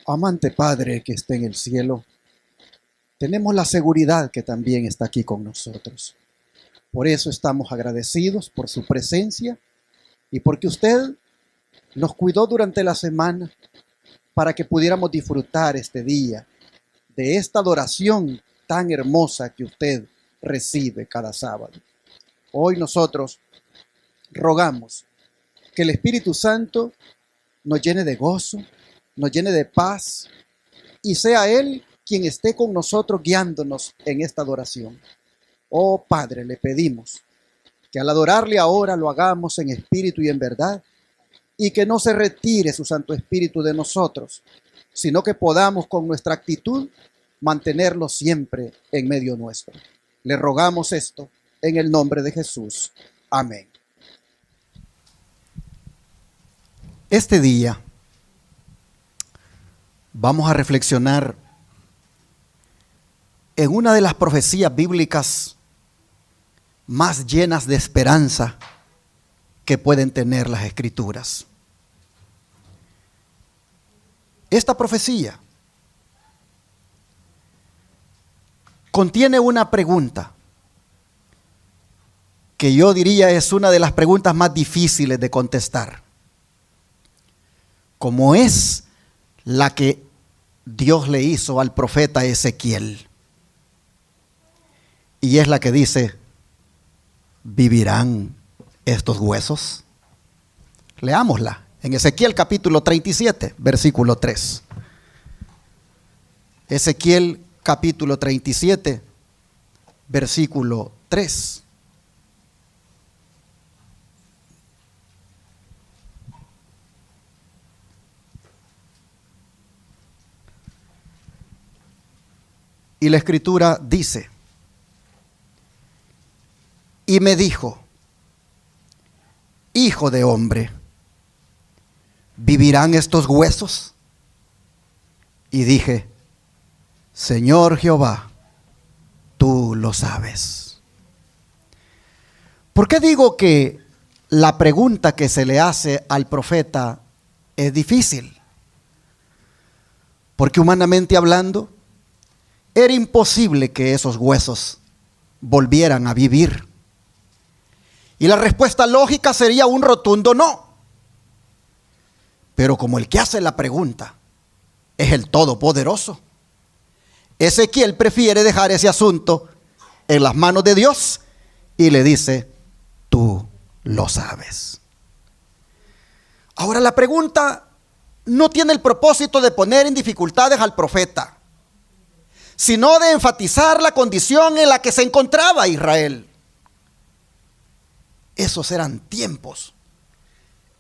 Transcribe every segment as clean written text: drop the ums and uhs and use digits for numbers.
Amante Padre que está en el cielo, tenemos la seguridad que también está aquí con nosotros. Por eso estamos agradecidos por su presencia y porque usted nos cuidó durante la semana para que pudiéramos disfrutar este día de esta adoración tan hermosa que usted recibe cada sábado. Hoy nosotros rogamos que el Espíritu Santo nos llene de gozo, nos llene de paz y sea Él quien esté con nosotros guiándonos en esta adoración. Oh Padre, le pedimos que al adorarle ahora lo hagamos en espíritu y en verdad, y que no se retire su Santo Espíritu de nosotros, sino que podamos con nuestra actitud mantenerlo siempre en medio nuestro. Le rogamos esto en el nombre de Jesús. Amén. Este día vamos a reflexionar en una de las profecías bíblicas más llenas de esperanza que pueden tener las Escrituras. Esta profecía contiene una pregunta que yo diría es una de las preguntas más difíciles de contestar, como es la que Dios le hizo al profeta Ezequiel. Y es la que dice: ¿vivirán estos huesos? Leámosla en Ezequiel capítulo 37, versículo 3. Ezequiel capítulo 37, versículo 3. Y la Escritura dice: y me dijo, hijo de hombre, ¿vivirán estos huesos? Y dije, Señor Jehová, tú lo sabes. ¿Por qué digo que la pregunta que se le hace al profeta es difícil? Porque humanamente hablando, era imposible que esos huesos volvieran a vivir. Y la respuesta lógica sería un rotundo no. Pero como el que hace la pregunta es el Todopoderoso, Ezequiel prefiere dejar ese asunto en las manos de Dios y le dice, tú lo sabes. Ahora, la pregunta no tiene el propósito de poner en dificultades al profeta, sino de enfatizar la condición en la que se encontraba Israel. Esos eran tiempos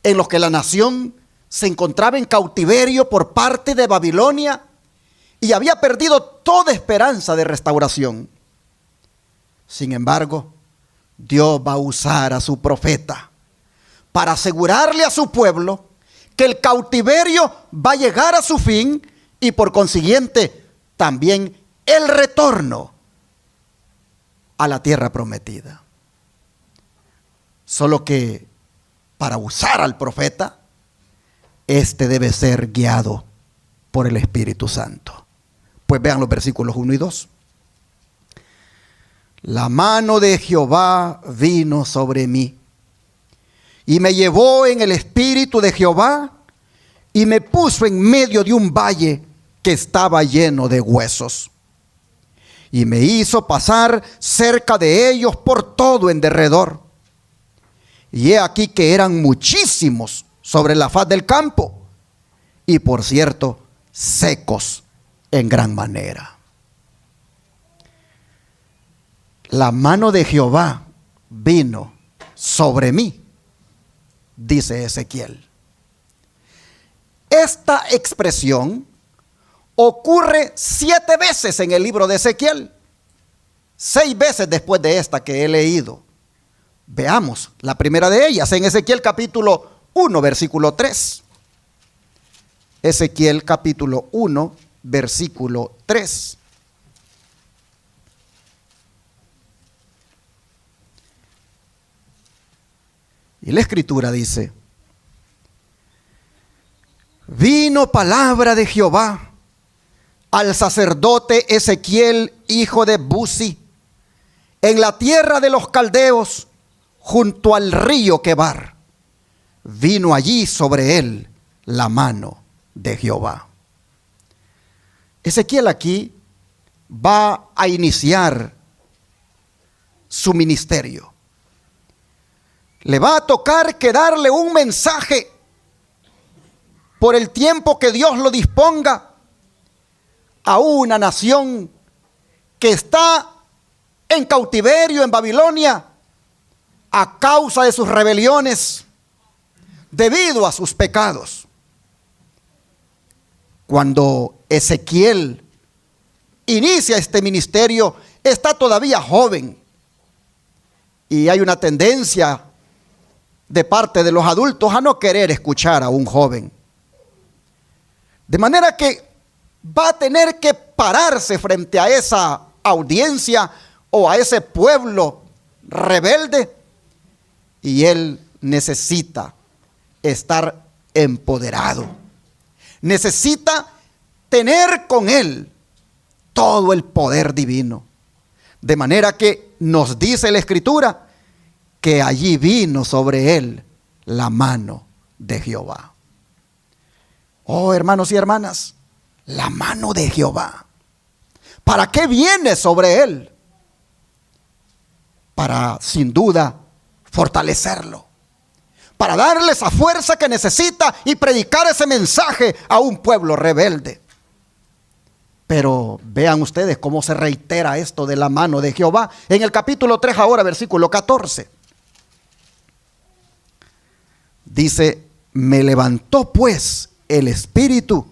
en los que la nación se encontraba en cautiverio por parte de Babilonia y había perdido toda esperanza de restauración. Sin embargo, Dios va a usar a su profeta para asegurarle a su pueblo que el cautiverio va a llegar a su fin y por consiguiente también el retorno a la tierra prometida. Solo que para usar al profeta, este debe ser guiado por el Espíritu Santo. Pues vean los versículos 1 y 2. La mano de Jehová vino sobre mí y me llevó en el espíritu de Jehová y me puso en medio de un valle que estaba lleno de huesos. Y me hizo pasar cerca de ellos por todo en derredor. Y he aquí que eran muchísimos sobre la faz del campo, y por cierto, secos en gran manera. La mano de Jehová vino sobre mí, dice Ezequiel. Esta expresión ocurre 7 veces en el libro de Ezequiel, 6 veces después de esta que he leído. Veamos la primera de ellas en Ezequiel capítulo 1, versículo 3. Ezequiel capítulo 1, versículo 3. Y la Escritura dice: Vino palabra de Jehová al sacerdote Ezequiel, hijo de Buzi, en la tierra de los caldeos, junto al río Quebar. Vino allí sobre él la mano de Jehová. Ezequiel aquí va a iniciar su ministerio. Le va a tocar que darle un mensaje por el tiempo que Dios lo disponga a una nación que está en cautiverio en Babilonia a causa de sus rebeliones, debido a sus pecados. Cuando Ezequiel inicia este ministerio, está todavía joven. Y hay una tendencia de parte de los adultos a no querer escuchar a un joven. De manera que va a tener que pararse frente a esa audiencia o a ese pueblo rebelde. Y él necesita estar empoderado. Necesita tener con él todo el poder divino. De manera que nos dice la Escritura que allí vino sobre él la mano de Jehová. Oh, hermanos y hermanas, la mano de Jehová. ¿Para qué viene sobre él? Para, sin duda, fortalecerlo. Para darle esa fuerza que necesita y predicar ese mensaje a un pueblo rebelde. Pero vean ustedes cómo se reitera esto de la mano de Jehová. En el capítulo 3 ahora, versículo 14. Dice, me levantó pues el espíritu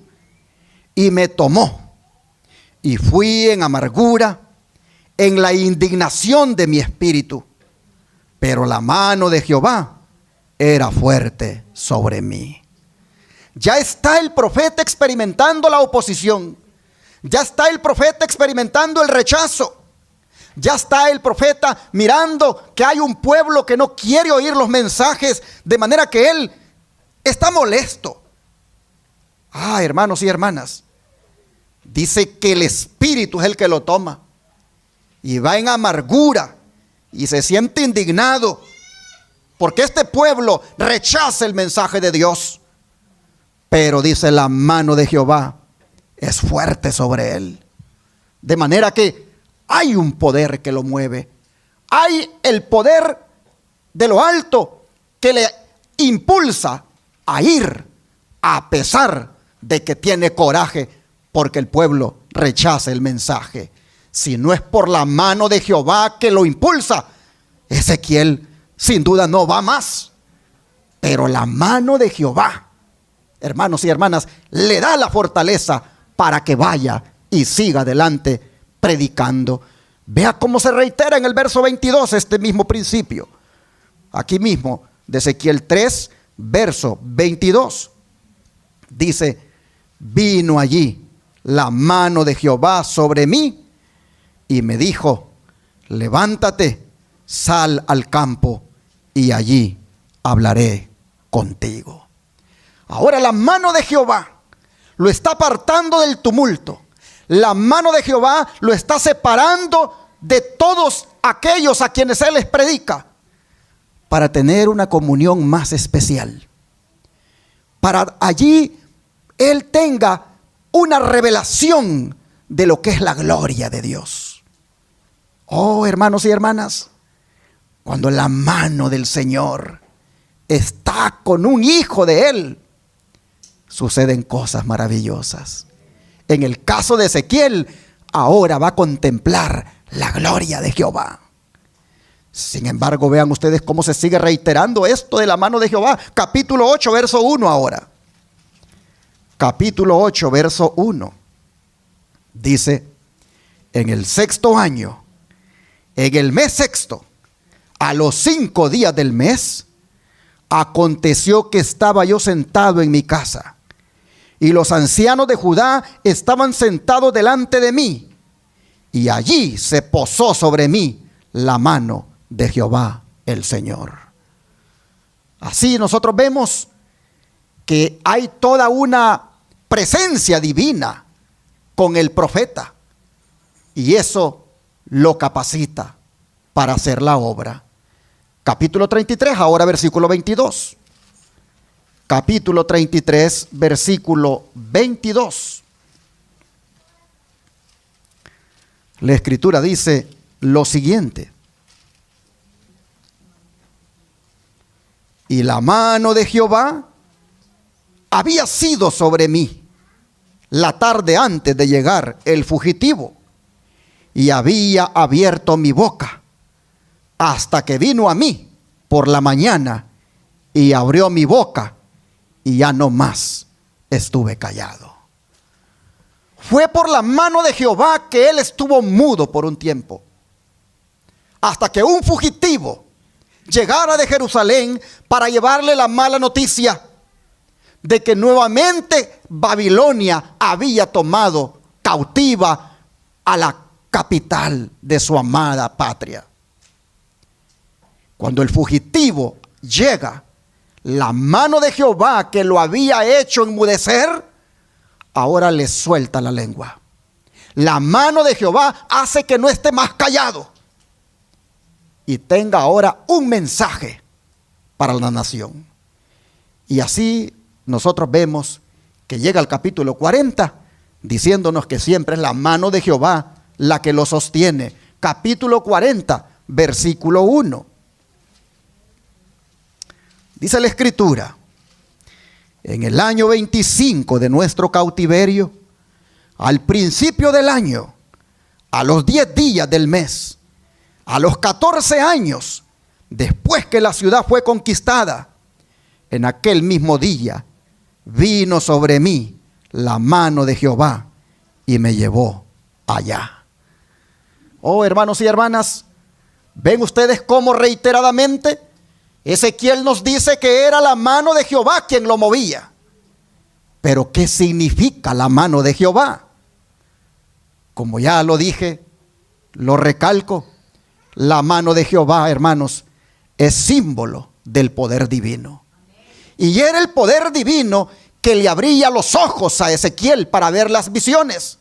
y me tomó. Y fui en amargura, en la indignación de mi espíritu. Pero la mano de Jehová era fuerte sobre mí. Ya está el profeta experimentando la oposición. Ya está el profeta experimentando el rechazo. Ya está el profeta mirando que hay un pueblo que no quiere oír los mensajes, de manera que él está molesto. Hermanos y hermanas, dice que el espíritu es el que lo toma y va en amargura y se siente indignado porque este pueblo rechaza el mensaje de Dios. Pero dice, la mano de Jehová es fuerte sobre él. De manera que hay un poder que lo mueve. Hay el poder de lo alto que le impulsa a ir a pesar de que tiene coraje porque el pueblo rechaza el mensaje. Si no es por la mano de Jehová que lo impulsa, Ezequiel sin duda no va más. Pero la mano de Jehová, hermanos y hermanas, le da la fortaleza para que vaya y siga adelante predicando. Vea cómo se reitera en el verso 22 este mismo principio. Aquí mismo, de Ezequiel 3, verso 22. Dice, vino allí la mano de Jehová sobre mí y me dijo, levántate, sal al campo y allí hablaré contigo. Ahora la mano de Jehová lo está apartando del tumulto. La mano de Jehová lo está separando de todos aquellos a quienes él les predica, para tener una comunión más especial. Para allí él tenga una revelación de lo que es la gloria de Dios. Oh, hermanos y hermanas, cuando la mano del Señor está con un hijo de él, suceden cosas maravillosas. En el caso de Ezequiel, ahora va a contemplar la gloria de Jehová. Sin embargo, vean ustedes cómo se sigue reiterando esto de la mano de Jehová. Capítulo 8, verso 1 ahora. Capítulo 8, verso 1. Dice, en el 6º año, en el mes 6º, a los 5 días del mes, aconteció que estaba yo sentado en mi casa, y los ancianos de Judá estaban sentados delante de mí, y allí se posó sobre mí la mano de Jehová el Señor. Así nosotros vemos que hay toda una presencia divina con el profeta. Y eso lo capacita para hacer la obra. Capítulo 33, ahora versículo 22. Capítulo 33, versículo 22. La Escritura dice lo siguiente: y la mano de Jehová había sido sobre mí la tarde antes de llegar el fugitivo, y había abierto mi boca hasta que vino a mí por la mañana y abrió mi boca, y ya no más estuve callado. Fue por la mano de Jehová que él estuvo mudo por un tiempo, hasta que un fugitivo llegara de Jerusalén para llevarle la mala noticia de que nuevamente Babilonia había tomado cautiva a la capital de su amada patria. Cuando el fugitivo llega, la mano de Jehová que lo había hecho enmudecer, ahora le suelta la lengua. La mano de Jehová hace que no esté más callado y tenga ahora un mensaje para la nación. Y así nosotros vemos que llega el capítulo 40 diciéndonos que siempre es la mano de Jehová la que lo sostiene. Capítulo 40, versículo 1. Dice la Escritura: en el año 25 de nuestro cautiverio, al principio del año, a los 10 días del mes, a los 14 años, después que la ciudad fue conquistada, en aquel mismo día vino sobre mí la mano de Jehová y me llevó allá. Oh, hermanos y hermanas, ¿ven ustedes cómo reiteradamente Ezequiel nos dice que era la mano de Jehová quien lo movía? Pero ¿qué significa la mano de Jehová? Como ya lo dije, lo recalco, la mano de Jehová, hermanos, es símbolo del poder divino. Y era el poder divino que le abría los ojos a Ezequiel para ver las visiones.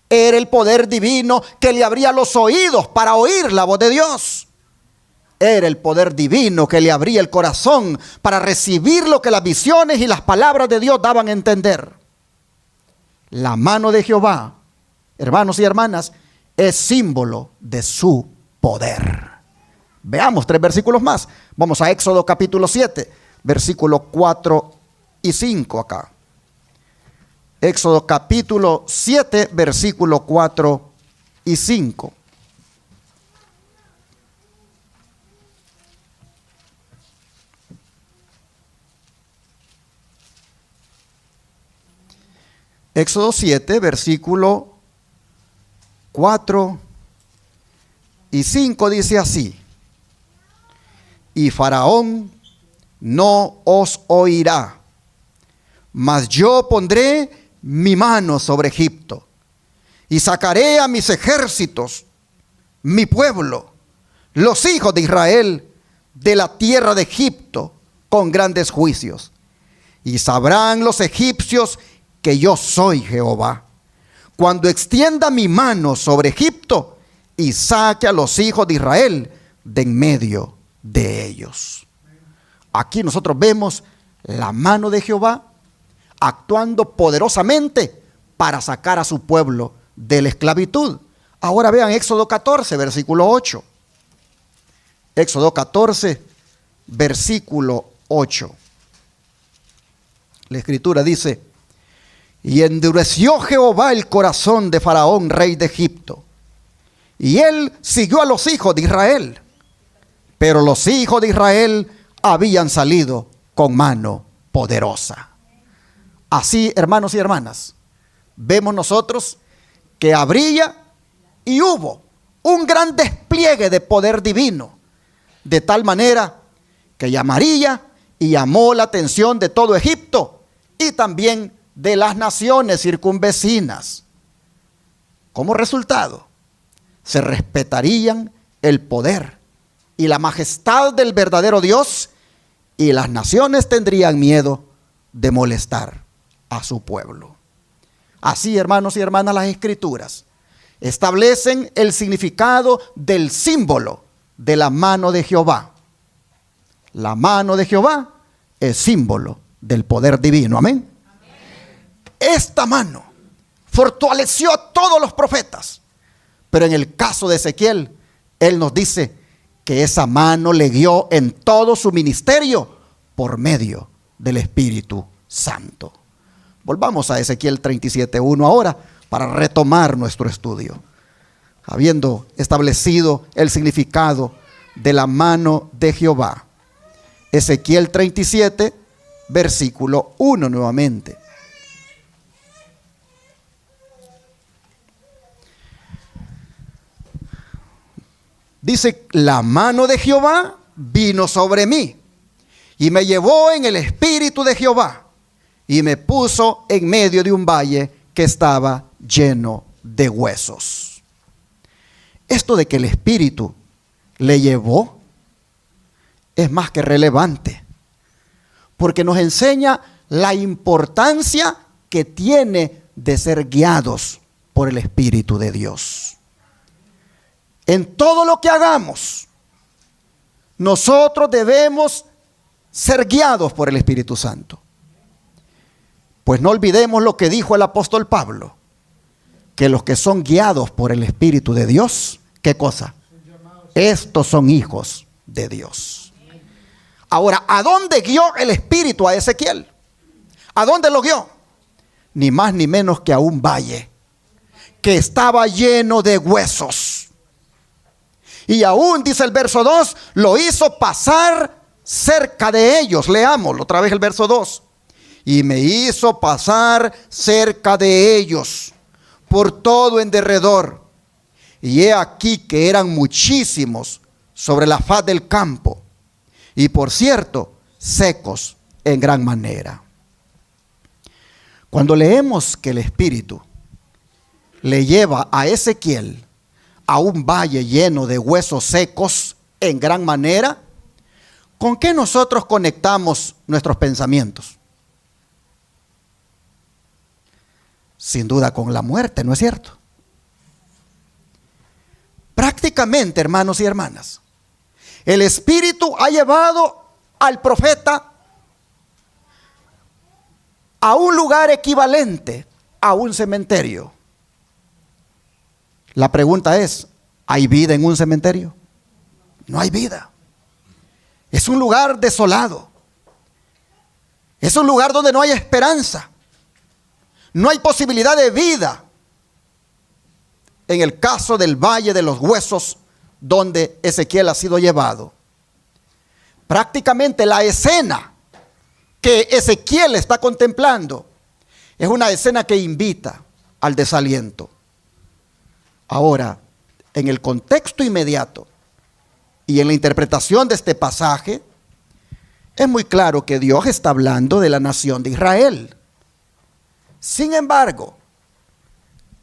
Era el poder divino que le abría los oídos para oír la voz de Dios. Era el poder divino que le abría el corazón para recibir lo que las visiones y las palabras de Dios daban a entender. La mano de Jehová, hermanos y hermanas, es símbolo de su poder. Veamos 3 versículos más. Vamos a Éxodo capítulo 7, versículos 4 y 5 acá. Éxodo capítulo 7, versículos 4 y 5. Éxodo 7, versículo 4 y 5 dice así: y Faraón no os oirá, mas yo pondré mi mano sobre Egipto y sacaré a mis ejércitos, mi pueblo, los hijos de Israel, de la tierra de Egipto con grandes juicios. Y sabrán los egipcios que yo soy Jehová, cuando extienda mi mano sobre Egipto y saque a los hijos de Israel de en medio de ellos. Aquí nosotros vemos la mano de Jehová actuando poderosamente para sacar a su pueblo de la esclavitud. Ahora vean Éxodo 14, versículo 8. Éxodo 14, versículo 8. La Escritura dice: y endureció Jehová el corazón de Faraón, rey de Egipto, y él siguió a los hijos de Israel, pero los hijos de Israel habían salido con mano poderosa. Así, hermanos y hermanas, vemos nosotros que habría y hubo un gran despliegue de poder divino, de tal manera que llamaría y llamó la atención de todo Egipto y también de las naciones circunvecinas. Como resultado, se respetarían el poder y la majestad del verdadero Dios, y las naciones tendrían miedo de molestar a su pueblo. Así, hermanos y hermanas, las Escrituras establecen el significado del símbolo de la mano de Jehová. La mano de Jehová es símbolo del poder divino. Amén. Esta mano fortaleció a todos los profetas. Pero en el caso de Ezequiel, él nos dice que esa mano le guió en todo su ministerio por medio del Espíritu Santo. Volvamos a Ezequiel 37:1 ahora para retomar nuestro estudio. Habiendo establecido el significado de la mano de Jehová. Ezequiel 37, versículo 1 nuevamente. Dice, la mano de Jehová vino sobre mí y me llevó en el espíritu de Jehová y me puso en medio de un valle que estaba lleno de huesos. Esto de que el espíritu le llevó es más que relevante, porque nos enseña la importancia que tiene de ser guiados por el Espíritu de Dios. En todo lo que hagamos, nosotros debemos ser guiados por el Espíritu Santo. Pues no olvidemos lo que dijo el apóstol Pablo, que los que son guiados por el Espíritu de Dios, ¿qué cosa? Estos son hijos de Dios. Ahora, ¿a dónde guió el Espíritu a Ezequiel? ¿A dónde lo guió? Ni más ni menos que a un valle que estaba lleno de huesos. Y aún, dice el verso 2, lo hizo pasar cerca de ellos. Leámoslo otra vez el verso 2. Y me hizo pasar cerca de ellos por todo en derredor. Y he aquí que eran muchísimos sobre la faz del campo. Y por cierto, secos en gran manera. Cuando leemos que el Espíritu le lleva a Ezequiel a un valle lleno de huesos secos en gran manera, ¿con qué nosotros conectamos nuestros pensamientos? Sin duda con la muerte, ¿no es cierto? Prácticamente, hermanos y hermanas, el Espíritu ha llevado al profeta a un lugar equivalente a un cementerio. La pregunta es, ¿hay vida en un cementerio? No hay vida. Es un lugar desolado. Es un lugar donde no hay esperanza. No hay posibilidad de vida. En el caso del Valle de los Huesos, donde Ezequiel ha sido llevado, prácticamente la escena que Ezequiel está contemplando es una escena que invita al desaliento. Ahora, en el contexto inmediato y en la interpretación de este pasaje, es muy claro que Dios está hablando de la nación de Israel. Sin embargo,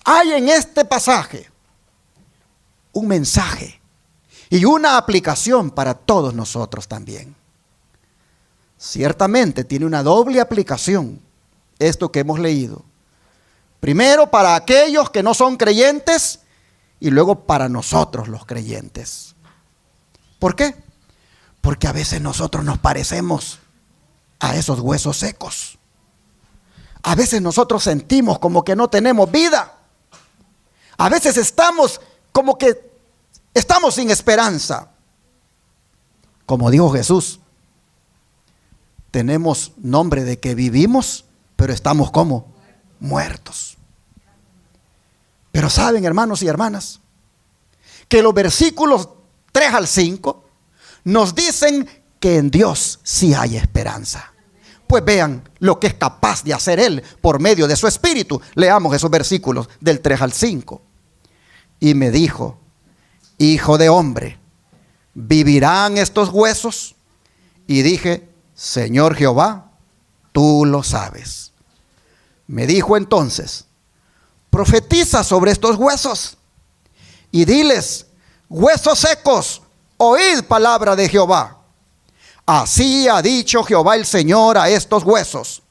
hay en este pasaje un mensaje y una aplicación para todos nosotros también. Ciertamente tiene una doble aplicación esto que hemos leído. Primero para aquellos que no son creyentes y luego para nosotros los creyentes. ¿Por qué? Porque a veces nosotros nos parecemos a esos huesos secos. A veces nosotros sentimos como que no tenemos vida. A veces estamos como que estamos sin esperanza. Como dijo Jesús, tenemos nombre de que vivimos, pero estamos como muertos. Pero saben, hermanos y hermanas, que los versículos 3 al 5 nos dicen que en Dios sí hay esperanza. Pues vean lo que es capaz de hacer Él por medio de su Espíritu. Leamos esos versículos del 3 al 5. Y me dijo, hijo de hombre, ¿vivirán estos huesos? Y dije, Señor Jehová, tú lo sabes. Me dijo entonces, profetiza sobre estos huesos y diles, huesos secos, oíd palabra de Jehová. Así ha dicho Jehová el Señor a estos huesos.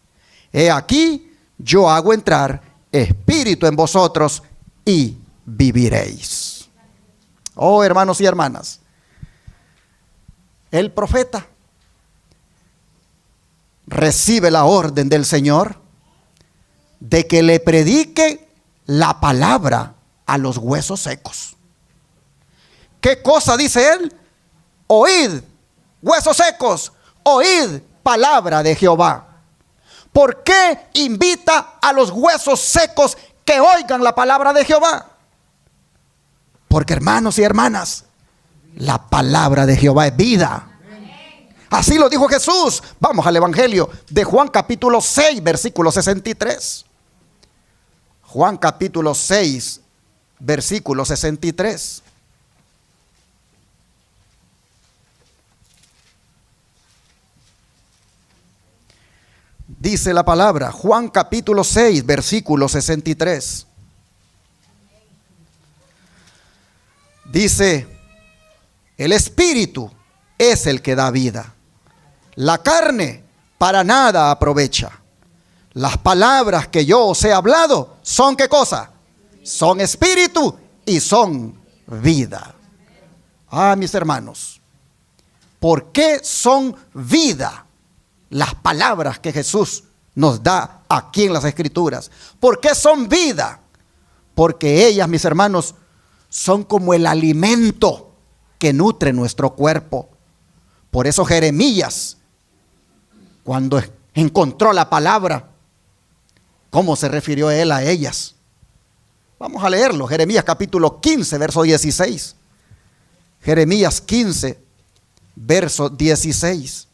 he aquí, yo hago entrar espíritu en vosotros y viviréis. Oh, hermanos y hermanas, el profeta recibe la orden del Señor de que le predique la palabra a los huesos secos. ¿Qué cosa dice él? Oíd, huesos secos, oíd palabra de Jehová. ¿Por qué invita a los huesos secos que oigan la palabra de Jehová? Porque, hermanos y hermanas, la palabra de Jehová es vida. Así lo dijo Jesús. Vamos al Evangelio de Juan capítulo 6, versículo 63. Juan capítulo 6, versículo 63. Dice la palabra, Juan capítulo 6, versículo 63. Dice, el Espíritu es el que da vida. La carne para nada aprovecha. Las palabras que yo os he hablado son ¿qué cosa? Son espíritu y son vida. Ah, mis hermanos, ¿por qué son vida las palabras que Jesús nos da aquí en las Escrituras? ¿Por qué son vida? Porque ellas, mis hermanos, son como el alimento que nutre nuestro cuerpo. Por eso Jeremías, cuando encontró la palabra, ¿cómo se refirió él a ellas? Vamos a leerlo. Jeremías capítulo 15, verso 16. Jeremías 15, verso 16.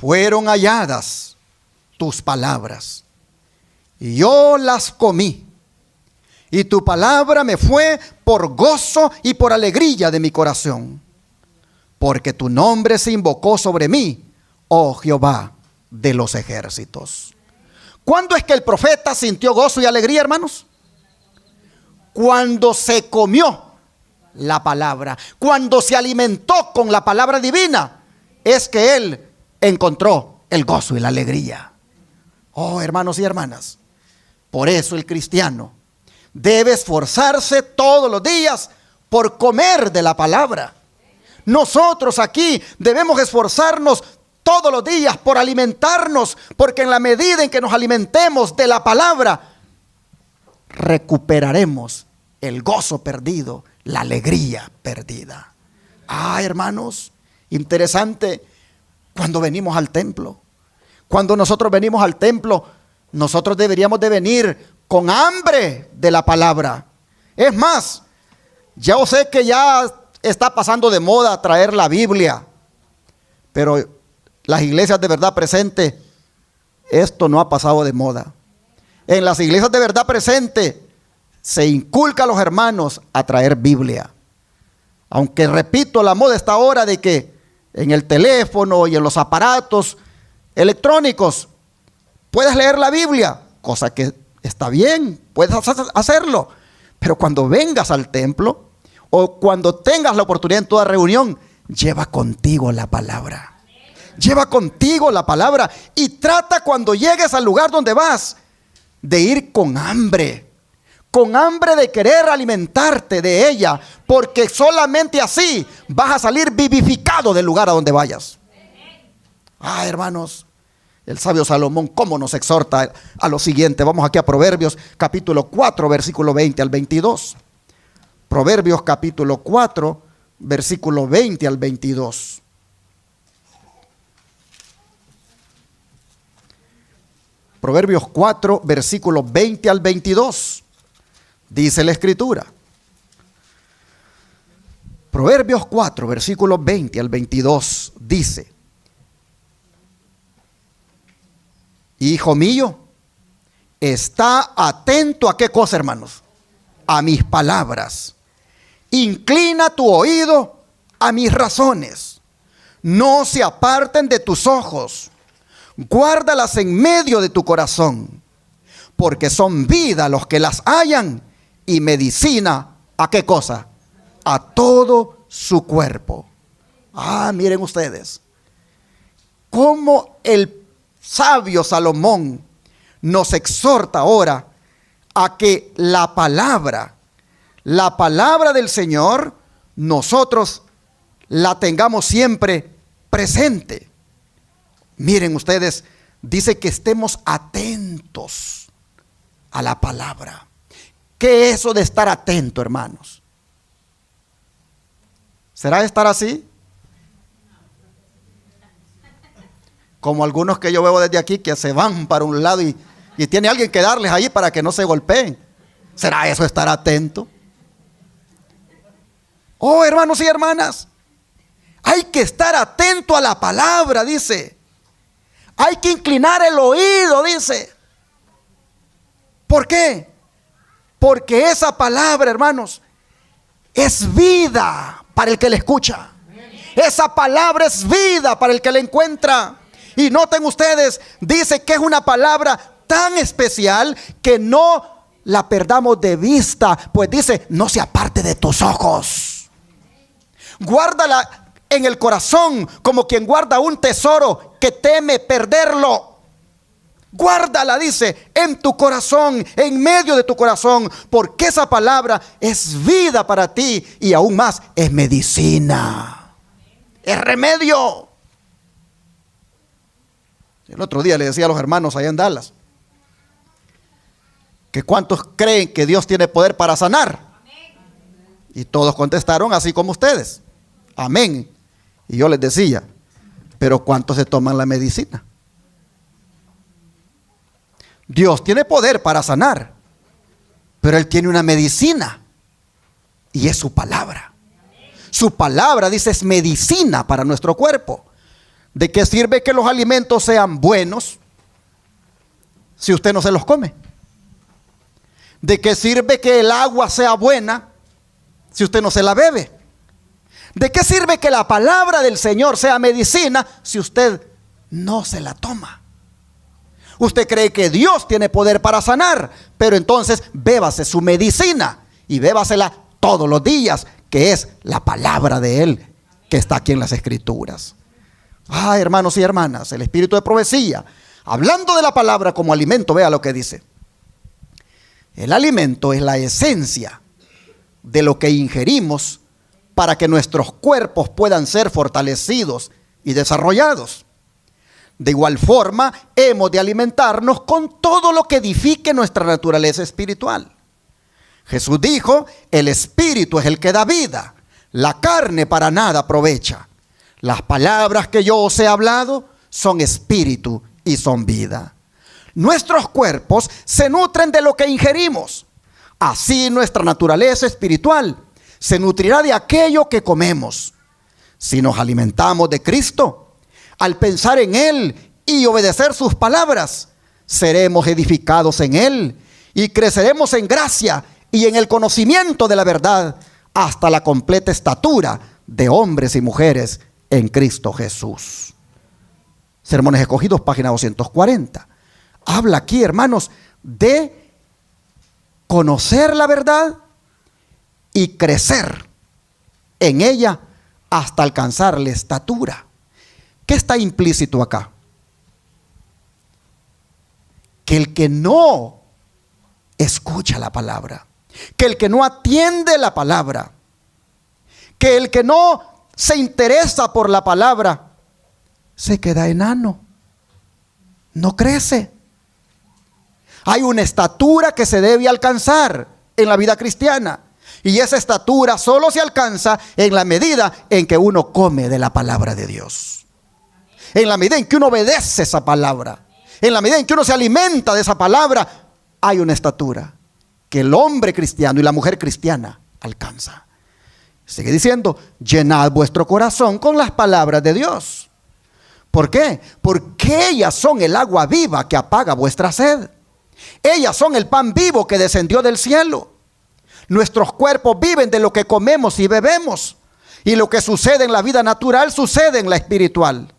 Fueron halladas tus palabras, y yo las comí, y tu palabra me fue por gozo y por alegría de mi corazón, porque tu nombre se invocó sobre mí, oh Jehová de los ejércitos. ¿Cuándo es que el profeta sintió gozo y alegría, hermanos? Cuando se comió la palabra, cuando se alimentó con la palabra divina, es que él encontró el gozo y la alegría. Oh, hermanos y hermanas, por eso el cristiano debe esforzarse todos los días por comer de la palabra. Nosotros aquí debemos esforzarnos todos los días por alimentarnos, porque en la medida en que nos alimentemos de la palabra, recuperaremos el gozo perdido, la alegría perdida. Ah, hermanos, interesante. Cuando venimos al templo, cuando nosotros venimos al templo, nosotros deberíamos de venir con hambre de la palabra. Es más, yo sé que ya está pasando de moda traer la Biblia, pero las iglesias de verdad presente, esto no ha pasado de moda. En las iglesias de verdad presente se inculca a los hermanos a traer Biblia. Aunque repito, la moda está ahora de que en el teléfono y en los aparatos electrónicos puedes leer la Biblia, cosa que está bien, puedes hacerlo. Pero cuando vengas al templo o cuando tengas la oportunidad en toda reunión, lleva contigo la palabra. Lleva contigo la palabra y trata cuando llegues al lugar donde vas de ir con hambre de querer alimentarte de ella, porque solamente así vas a salir vivificado del lugar a donde vayas. Ah, hermanos, el sabio Salomón cómo nos exhorta a lo siguiente. Vamos aquí a Proverbios capítulo 4, versículo 20 al 22. Proverbios capítulo 4, versículo 20 al 22. Proverbios 4, versículo 20 al 22. Dice la Escritura. Proverbios 4, versículos 20 al 22 dice: Hijo mío, está atento a qué cosa, hermanos, a mis palabras. Inclina tu oído a mis razones. No se aparten de tus ojos. Guárdalas en medio de tu corazón, porque son vida los que las hallan y medicina ¿A qué cosa? A todo su cuerpo. Miren ustedes, cómo el sabio Salomón nos exhorta ahora a que la palabra del Señor, nosotros la tengamos siempre presente. Miren ustedes, dice que estemos atentos a la palabra. ¿Qué es eso de estar atento, hermanos? ¿Será estar así? Como algunos que yo veo desde aquí que se van para un lado y tiene alguien que darles ahí para que no se golpeen. ¿Será eso estar atento? Oh, hermanos y hermanas, hay que estar atento a la palabra, dice. Hay que inclinar el oído, dice. ¿Por qué? Porque esa palabra, hermanos, es vida para el que la escucha. Esa palabra es vida para el que la encuentra. Y noten ustedes, dice que es una palabra tan especial que no la perdamos de vista. Pues dice, no se aparte de tus ojos. Guárdala en el corazón como quien guarda un tesoro que teme perderlo. Guárdala, dice, en tu corazón, en medio de tu corazón, porque esa palabra es vida para ti y aún más es medicina, es remedio. El otro día le decía a los hermanos allá en Dallas que cuántos creen que Dios tiene poder para sanar. Y todos contestaron así como ustedes, amén. Y yo les decía, pero ¿cuántos se toman la medicina? Dios tiene poder para sanar, pero Él tiene una medicina y es su palabra. Su palabra, dice, es medicina para nuestro cuerpo. ¿De qué sirve que los alimentos sean buenos si usted no se los come? ¿De qué sirve que el agua sea buena si usted no se la bebe? ¿De qué sirve que la palabra del Señor sea medicina si usted no se la toma? Usted cree que Dios tiene poder para sanar, pero entonces bébase su medicina y bébasela todos los días, que es la palabra de Él que está aquí en las Escrituras. Hermanos y hermanas, el espíritu de profecía, hablando de la palabra como alimento, vea lo que dice. El alimento es la esencia de lo que ingerimos para que nuestros cuerpos puedan ser fortalecidos y desarrollados. De igual forma, hemos de alimentarnos con todo lo que edifique nuestra naturaleza espiritual. Jesús dijo, el espíritu es el que da vida, la carne para nada aprovecha. Las palabras que yo os he hablado son espíritu y son vida. Nuestros cuerpos se nutren de lo que ingerimos. Así nuestra naturaleza espiritual se nutrirá de aquello que comemos. Si nos alimentamos de Cristo, al pensar en Él y obedecer sus palabras, seremos edificados en Él y creceremos en gracia y en el conocimiento de la verdad hasta la completa estatura de hombres y mujeres en Cristo Jesús. Sermones Escogidos, página 240. Habla aquí, hermanos, de conocer la verdad y crecer en ella hasta alcanzar la estatura. ¿Qué está implícito acá? Que el que no escucha la palabra, que el que no atiende la palabra, que el que no se interesa por la palabra, se queda enano, no crece. Hay una estatura que se debe alcanzar en la vida cristiana, y esa estatura solo se alcanza en la medida en que uno come de la palabra de Dios, en la medida en que uno obedece esa palabra, en la medida en que uno se alimenta de esa palabra. Hay una estatura que el hombre cristiano y la mujer cristiana alcanza. Sigue diciendo, llenad vuestro corazón con las palabras de Dios. ¿Por qué? Porque ellas son el agua viva que apaga vuestra sed. Ellas son el pan vivo que descendió del cielo. Nuestros cuerpos viven de lo que comemos y bebemos. Y lo que sucede en la vida natural sucede en la espiritual.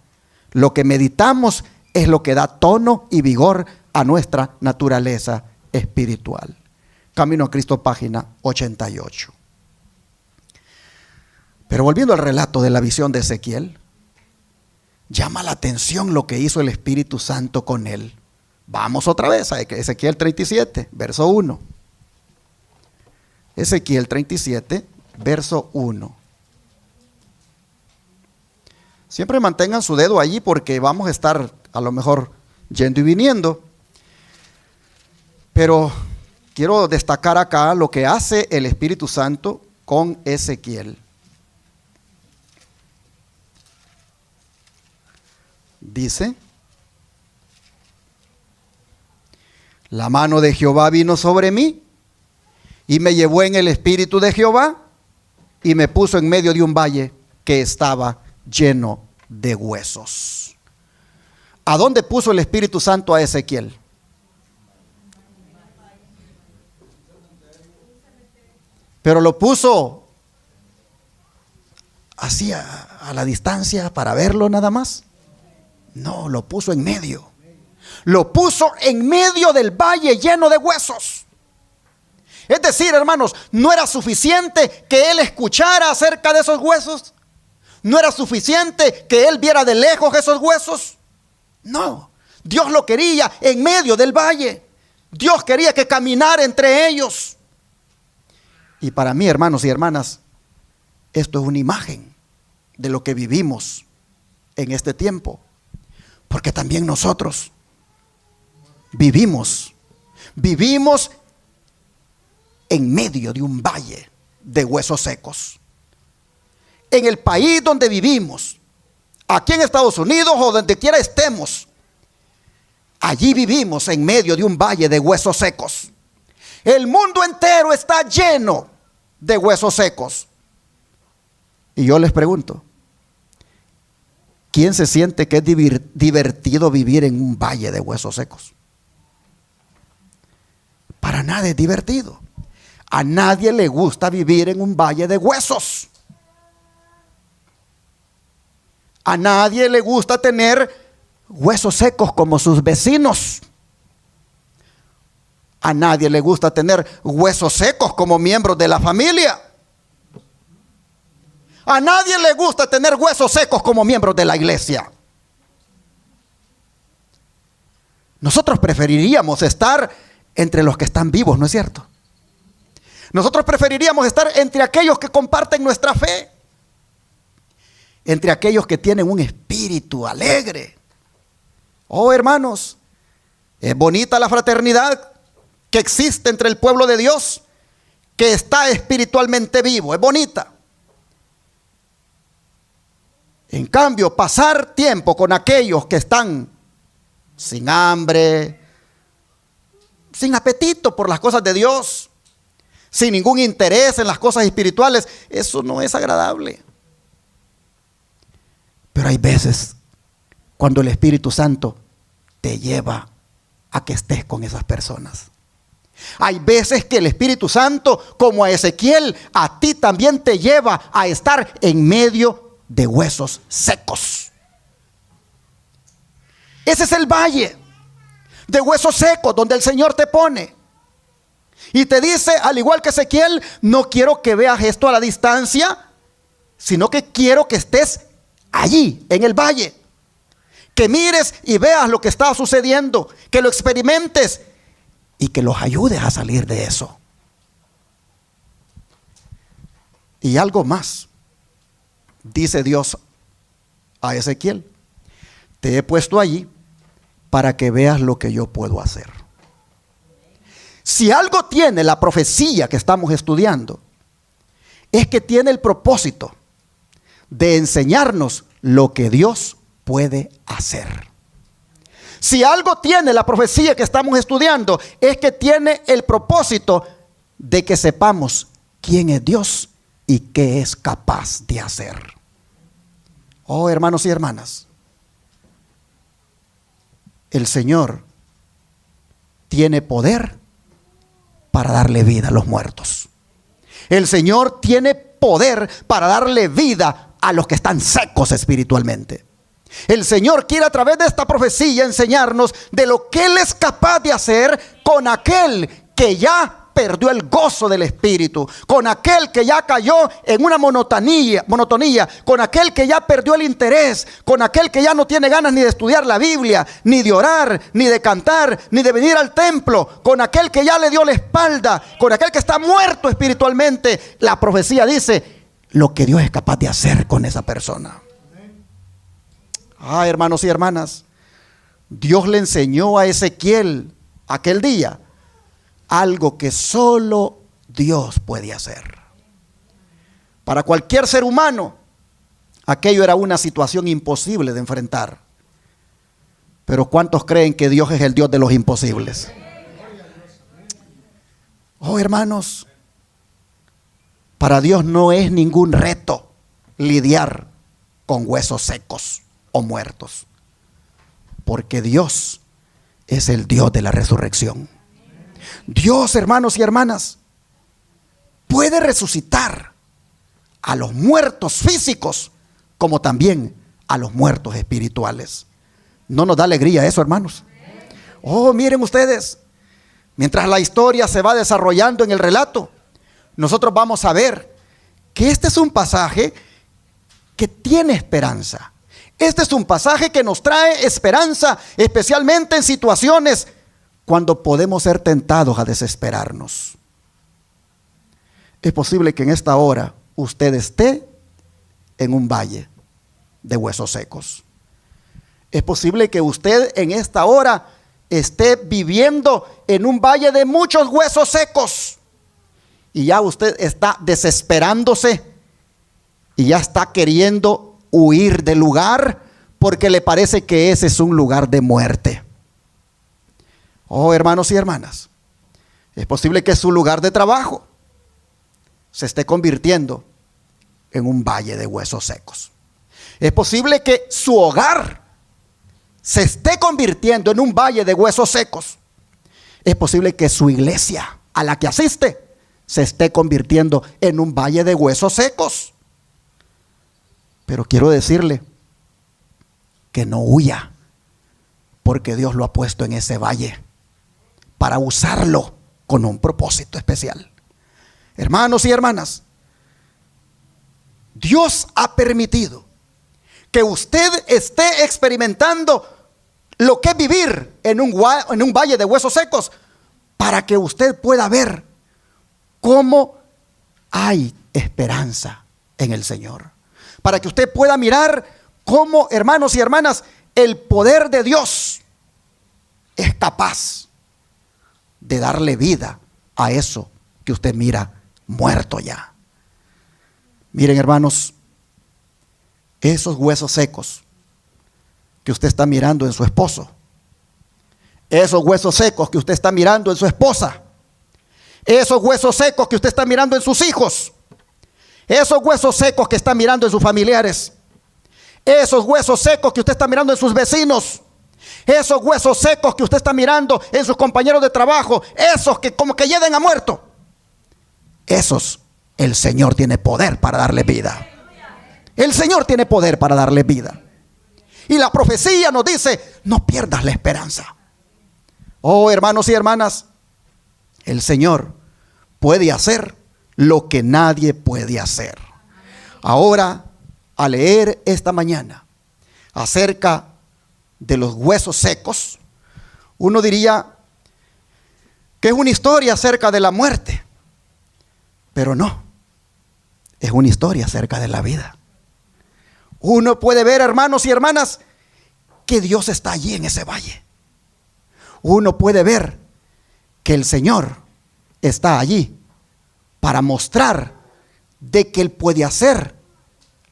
Lo que meditamos es lo que da tono y vigor a nuestra naturaleza espiritual. Camino a Cristo, página 88. Pero volviendo al relato de la visión de Ezequiel, llama la atención lo que hizo el Espíritu Santo con él. Vamos otra vez a Ezequiel 37, verso 1. Ezequiel 37, verso 1. Siempre mantengan su dedo allí porque vamos a estar a lo mejor yendo y viniendo. Pero quiero destacar acá lo que hace el Espíritu Santo con Ezequiel. Dice: la mano de Jehová vino sobre mí y me llevó en el espíritu de Jehová y me puso en medio de un valle que estaba lleno de huesos. ¿A dónde puso el Espíritu Santo a Ezequiel? Pero lo puso así a la distancia para verlo nada más. No, lo puso en medio. Lo puso en medio del valle lleno de huesos. Es decir, hermanos, no era suficiente que él escuchara acerca de esos huesos. No era suficiente que él viera de lejos esos huesos. No, Dios lo quería en medio del valle. Dios quería que caminara entre ellos. Y para mí, hermanos y hermanas, esto es una imagen de lo que vivimos en este tiempo. Porque también nosotros vivimos en medio de un valle de huesos secos. En el país donde vivimos, aquí en Estados Unidos o donde quiera estemos, allí vivimos en medio de un valle de huesos secos. El mundo entero está lleno de huesos secos. Y yo les pregunto, ¿quién se siente que es divertido vivir en un valle de huesos secos? Para nada es divertido. A nadie le gusta vivir en un valle de huesos. A nadie le gusta tener huesos secos como sus vecinos. A nadie le gusta tener huesos secos como miembros de la familia. A nadie le gusta tener huesos secos como miembros de la iglesia. Nosotros preferiríamos estar entre los que están vivos, ¿no es cierto? Nosotros preferiríamos estar entre aquellos que comparten nuestra fe, entre aquellos que tienen un espíritu alegre. Oh, hermanos, es bonita la fraternidad que existe entre el pueblo de Dios, que está espiritualmente vivo, es bonita. En cambio, pasar tiempo con aquellos que están sin hambre, sin apetito por las cosas de Dios, sin ningún interés en las cosas espirituales, eso no es agradable. Pero hay veces cuando el Espíritu Santo te lleva a que estés con esas personas. Hay veces que el Espíritu Santo, como a Ezequiel, a ti también te lleva a estar en medio de huesos secos. Ese es el valle de huesos secos donde el Señor te pone. Y te dice, al igual que Ezequiel, no quiero que veas esto a la distancia, sino que quiero que estés allí, en el valle. Que mires y veas lo que está sucediendo, que lo experimentes y que los ayudes a salir de eso. Y algo más, dice Dios a Ezequiel: te he puesto allí para que veas lo que yo puedo hacer. Si algo tiene la profecía que estamos estudiando, es que tiene el propósito de enseñarnos lo que Dios puede hacer. Si algo tiene la profecía que estamos estudiando, es que tiene el propósito de que sepamos quién es Dios y qué es capaz de hacer. Oh, hermanos y hermanas, el Señor tiene poder para darle vida a los muertos. El Señor tiene poder para darle vida a los que están secos espiritualmente. El Señor quiere a través de esta profecía enseñarnos de lo que Él es capaz de hacer con aquel que ya perdió el gozo del Espíritu, con aquel que ya cayó en una monotonía, con aquel que ya perdió el interés, con aquel que ya no tiene ganas ni de estudiar la Biblia, ni de orar, ni de cantar, ni de venir al templo, con aquel que ya le dio la espalda, con aquel que está muerto espiritualmente. La profecía dice lo que Dios es capaz de hacer con esa persona. Hermanos y hermanas, Dios le enseñó a Ezequiel aquel día algo que solo Dios puede hacer. Para cualquier ser humano, aquello era una situación imposible de enfrentar. Pero ¿cuántos creen que Dios es el Dios de los imposibles? Hermanos, para Dios no es ningún reto lidiar con huesos secos o muertos, porque Dios es el Dios de la resurrección. Dios, hermanos y hermanas, puede resucitar a los muertos físicos como también a los muertos espirituales. ¿No nos da alegría eso, hermanos? Miren ustedes, mientras la historia se va desarrollando en el relato, nosotros vamos a ver que este es un pasaje que tiene esperanza. Este es un pasaje que nos trae esperanza, especialmente en situaciones cuando podemos ser tentados a desesperarnos. Es posible que en esta hora usted esté en un valle de huesos secos. Es posible que usted en esta hora esté viviendo en un valle de muchos huesos secos. Y ya usted está desesperándose y ya está queriendo huir del lugar porque le parece que ese es un lugar de muerte. Hermanos y hermanas, es posible que su lugar de trabajo se esté convirtiendo en un valle de huesos secos. Es posible que su hogar se esté convirtiendo en un valle de huesos secos. Es posible que su iglesia a la que asiste se esté convirtiendo en un valle de huesos secos. Pero quiero decirle que no huya, porque Dios lo ha puesto en ese valle para usarlo con un propósito especial. Hermanos y hermanas, Dios ha permitido que usted esté experimentando lo que es vivir en un valle de huesos secos, para que usted pueda ver cómo hay esperanza en el Señor. Para que usted pueda mirar cómo, hermanos y hermanas, el poder de Dios es capaz de darle vida a eso que usted mira muerto ya. Miren, hermanos, esos huesos secos que usted está mirando en su esposo, esos huesos secos que usted está mirando en su esposa, esos huesos secos que usted está mirando en sus hijos, esos huesos secos que está mirando en sus familiares, esos huesos secos que usted está mirando en sus vecinos, esos huesos secos que usted está mirando en sus compañeros de trabajo, esos que como que llegan a muerto, esos el Señor tiene poder para darle vida. El Señor tiene poder para darle vida. Y la profecía nos dice: no pierdas la esperanza. Hermanos y hermanas, el Señor puede hacer lo que nadie puede hacer. Ahora, al leer esta mañana acerca de los huesos secos, uno diría que es una historia acerca de la muerte, pero no, es una historia acerca de la vida. Uno puede ver, hermanos y hermanas, que Dios está allí en ese valle. Uno puede ver que el Señor está allí para mostrar de que Él puede hacer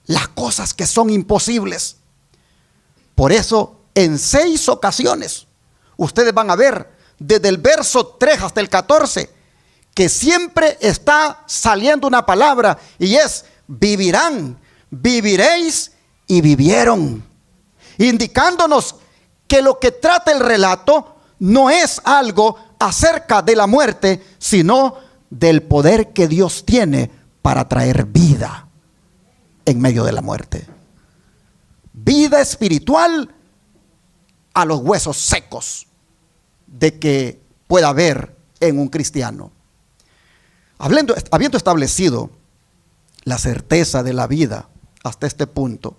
las cosas que son imposibles. Por eso, en 6 ocasiones, ustedes van a ver desde el verso 3 hasta el 14, que siempre está saliendo una palabra, y es: vivirán, viviréis y vivieron, indicándonos que lo que trata el relato no es algo acerca de la muerte, sino del poder que Dios tiene para traer vida en medio de la muerte. Vida espiritual a los huesos secos de que pueda haber en un cristiano. Habiendo establecido la certeza de la vida hasta este punto,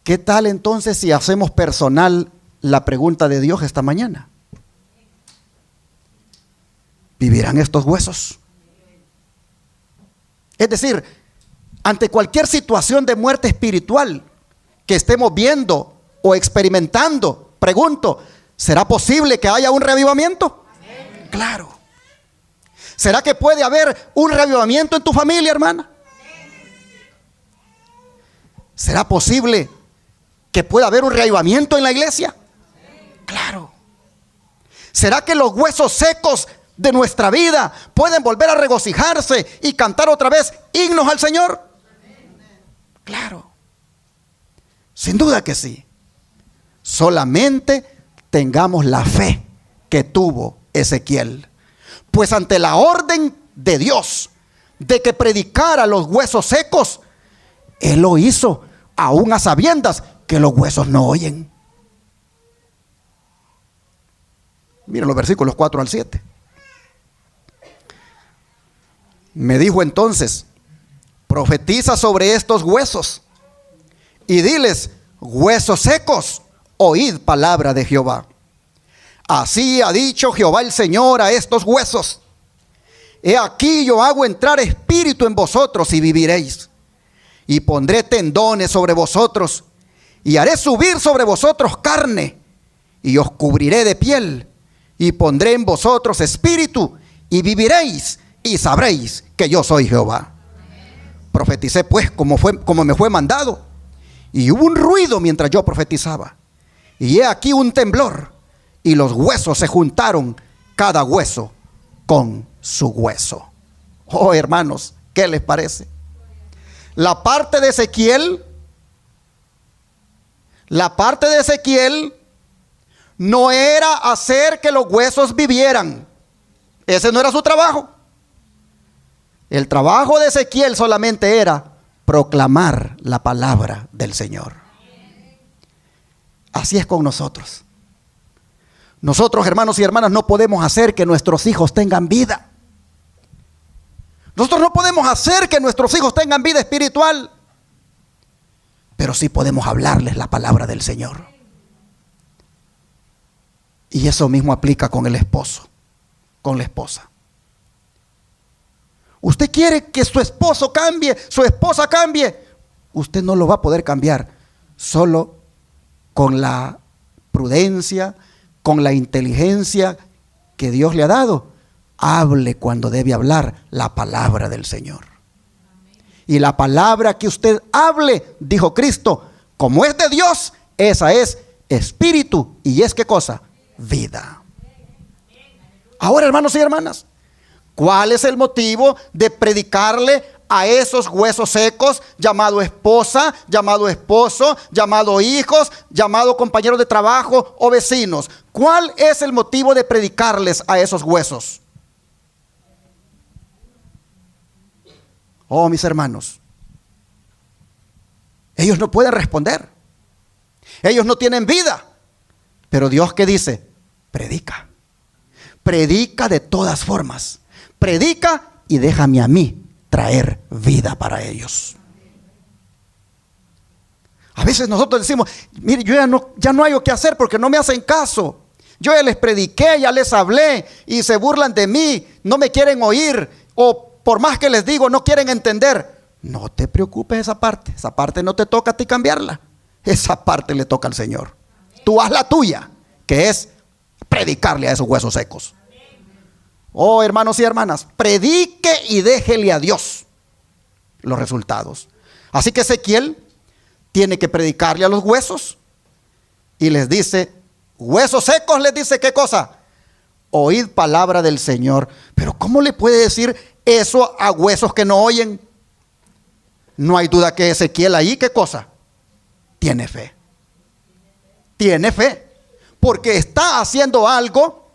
¿qué tal entonces si hacemos personal la pregunta de Dios esta mañana? ¿Vivirán estos huesos? Es decir, ante cualquier situación de muerte espiritual que estemos viendo o experimentando, pregunto, ¿será posible que haya un reavivamiento? Claro. ¿Será que puede haber un reavivamiento en tu familia, hermana? ¿Será posible que pueda haber un reavivamiento en la iglesia? Claro. ¿Será que los huesos secos de nuestra vida pueden volver a regocijarse y cantar otra vez himnos al Señor? Claro. Sin duda que sí. Solamente tengamos la fe que tuvo Ezequiel. Pues ante la orden de Dios de que predicara los huesos secos, él lo hizo aún a sabiendas que los huesos no oyen. Miren los versículos 4 al 7. Me dijo entonces, profetiza sobre estos huesos y diles, huesos secos, oíd palabra de Jehová. Así ha dicho Jehová el Señor a estos huesos. He aquí yo hago entrar espíritu en vosotros y viviréis. Y pondré tendones sobre vosotros y haré subir sobre vosotros carne y os cubriré de piel y pondré en vosotros espíritu y viviréis y sabréis que yo soy Jehová. Profeticé pues como me fue mandado y hubo un ruido mientras yo profetizaba y he aquí un temblor. Y los huesos se juntaron, cada hueso con su hueso. Oh, hermanos, ¿qué les parece? La parte de Ezequiel no era hacer que los huesos vivieran. Ese no era su trabajo. El trabajo de Ezequiel solamente era proclamar la palabra del Señor. Así es con nosotros. Nosotros, hermanos y hermanas, no podemos hacer que nuestros hijos tengan vida. Nosotros no podemos hacer que nuestros hijos tengan vida espiritual. Pero sí podemos hablarles la palabra del Señor. Y eso mismo aplica con el esposo, con la esposa. Usted quiere que su esposo cambie, su esposa cambie. Usted no lo va a poder cambiar solo con la prudencia, con la inteligencia que Dios le ha dado. Hable cuando debe hablar la palabra del Señor. Y la palabra que usted hable, dijo Cristo, como es de Dios, esa es espíritu. ¿Y es qué cosa? Vida. Ahora, hermanos y hermanas, ¿cuál es el motivo de predicarle a esos huesos secos, llamado esposa, llamado esposo, llamado hijos, llamado compañeros de trabajo o vecinos? ¿Cuál es el motivo de predicarles a esos huesos? Oh, mis hermanos, ellos no pueden responder. Ellos no tienen vida. Pero Dios, ¿qué dice? Predica. Predica de todas formas. Predica y déjame a mí traer vida para ellos. A veces nosotros decimos, mire, yo ya no hay lo que hacer porque no me hacen caso. Yo ya les prediqué, ya les hablé y se burlan de mí, no me quieren oír, o por más que les digo, no quieren entender. No te preocupes esa parte no te toca a ti cambiarla. Esa parte le toca al Señor. Tú haz la tuya, que es predicarle a esos huesos secos. Oh, hermanos y hermanas, predique y déjele a Dios los resultados. Así que Ezequiel tiene que predicarle a los huesos y les dice, huesos secos, les dice, ¿qué cosa? Oíd palabra del Señor. Pero ¿cómo le puede decir eso a huesos que no oyen? No hay duda que Ezequiel ahí, ¿qué cosa? Tiene fe. Tiene fe. Porque está haciendo algo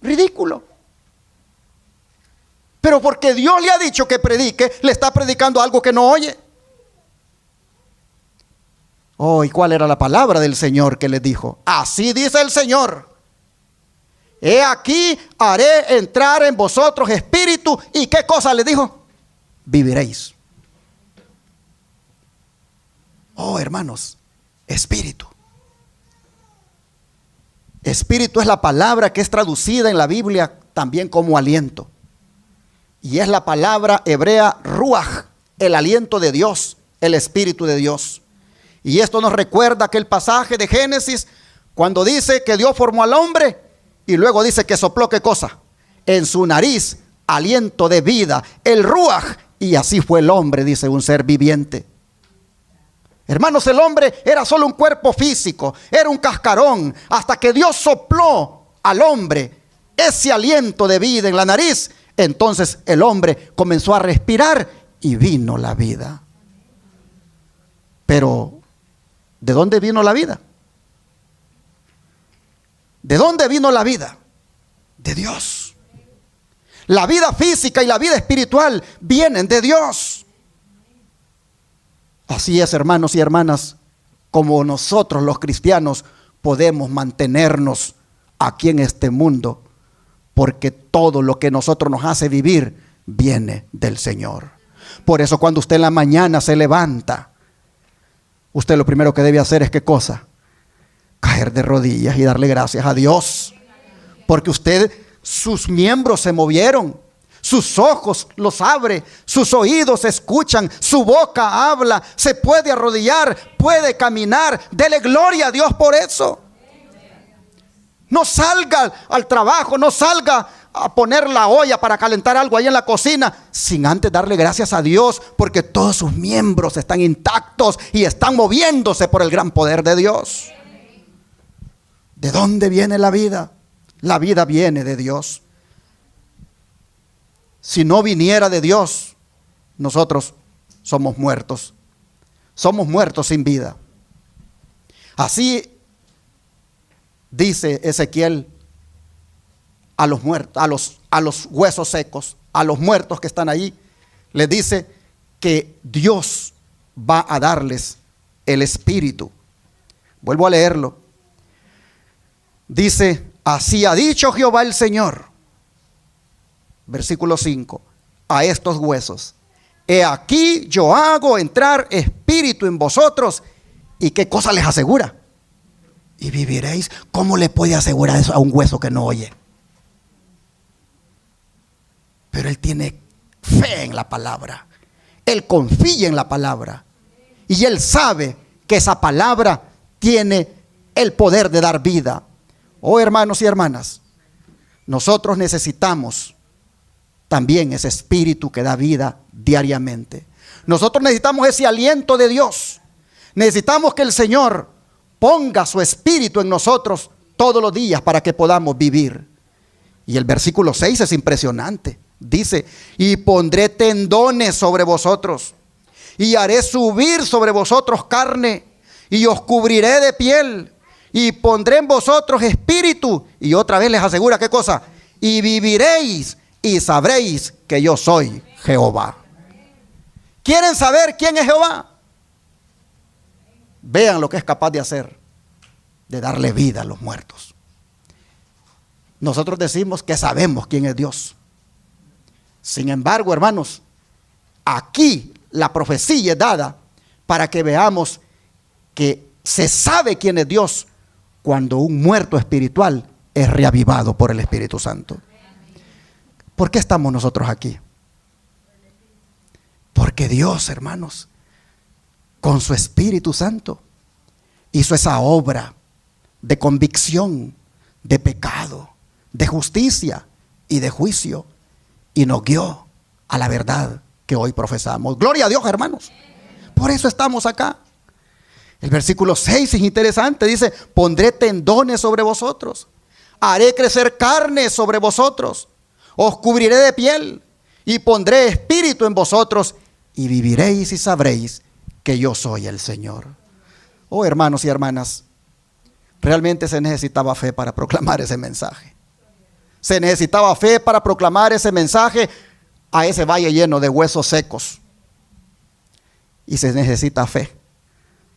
ridículo. Pero porque Dios le ha dicho que predique, le está predicando algo que no oye. Oh, ¿y cuál era la palabra del Señor que les dijo? Así dice el Señor, he aquí haré entrar en vosotros espíritu. ¿Y qué cosa le dijo? Viviréis. Oh, hermanos, espíritu. Espíritu es la palabra que es traducida en la Biblia también como aliento. Y es la palabra hebrea ruach, el aliento de Dios, el Espíritu de Dios. Y esto nos recuerda aquel pasaje de Génesis cuando dice que Dios formó al hombre y luego dice que sopló ¿qué cosa? En su nariz aliento de vida, el ruach, y así fue el hombre, dice, un ser viviente. Hermanos, el hombre era solo un cuerpo físico, era un cascarón, hasta que Dios sopló al hombre ese aliento de vida en la nariz. Entonces el hombre comenzó a respirar y vino la vida. Pero, ¿de dónde vino la vida? ¿De dónde vino la vida? De Dios. La vida física y la vida espiritual vienen de Dios. Así es, hermanos y hermanas, como nosotros los cristianos podemos mantenernos aquí en este mundo, porque todo lo que nosotros nos hace vivir viene del Señor. Por eso cuando usted en la mañana se levanta, usted lo primero que debe hacer es ¿qué cosa? Caer de rodillas y darle gracias a Dios, porque usted, sus miembros se movieron. Sus ojos los abre, sus oídos escuchan, su boca habla, se puede arrodillar, puede caminar. Dele gloria a Dios por eso. No salga al trabajo, no salga a poner la olla para calentar algo ahí en la cocina sin antes darle gracias a Dios, porque todos sus miembros están intactos y están moviéndose por el gran poder de Dios. ¿De dónde viene la vida? La vida viene de Dios. Si no viniera de Dios, nosotros somos muertos. Somos muertos sin vida. Así dice Ezequiel a los muertos, a los huesos secos, a los muertos que están ahí, les dice que Dios va a darles el espíritu. Vuelvo a leerlo. Dice, así ha dicho Jehová el Señor. Versículo 5, a estos huesos, he aquí yo hago entrar espíritu en vosotros. ¿Y qué cosa les asegura? Y viviréis. ¿Cómo le puede asegurar eso a un hueso que no oye? Pero él tiene fe en la palabra, él confía en la palabra y él sabe que esa palabra tiene el poder de dar vida. Oh, hermanos y hermanas, nosotros necesitamos también ese espíritu que da vida diariamente. Nosotros necesitamos ese aliento de Dios. Necesitamos que el Señor ponga su espíritu en nosotros todos los días para que podamos vivir. Y el versículo 6 es impresionante. Dice, y pondré tendones sobre vosotros, y haré subir sobre vosotros carne, y os cubriré de piel, y pondré en vosotros espíritu. Y otra vez les asegura, ¿qué cosa? Y viviréis. Y sabréis que yo soy Jehová. ¿Quieren saber quién es Jehová? Vean lo que es capaz de hacer, de darle vida a los muertos. Nosotros decimos que sabemos quién es Dios. Sin embargo, hermanos, aquí la profecía es dada para que veamos que se sabe quién es Dios cuando un muerto espiritual es reavivado por el Espíritu Santo. ¿Por qué estamos nosotros aquí? Porque Dios, hermanos, con su Espíritu Santo hizo esa obra de convicción, de pecado, de justicia y de juicio, y nos guió a la verdad que hoy profesamos. Gloria a Dios, hermanos. Por eso estamos acá. El versículo 6 es interesante. Dice, pondré tendones sobre vosotros, haré crecer carne sobre vosotros, os cubriré de piel y pondré espíritu en vosotros y viviréis y sabréis que yo soy el Señor. Oh, hermanos y hermanas, realmente se necesitaba fe para proclamar ese mensaje. Se necesitaba fe para proclamar ese mensaje a ese valle lleno de huesos secos. Y se necesita fe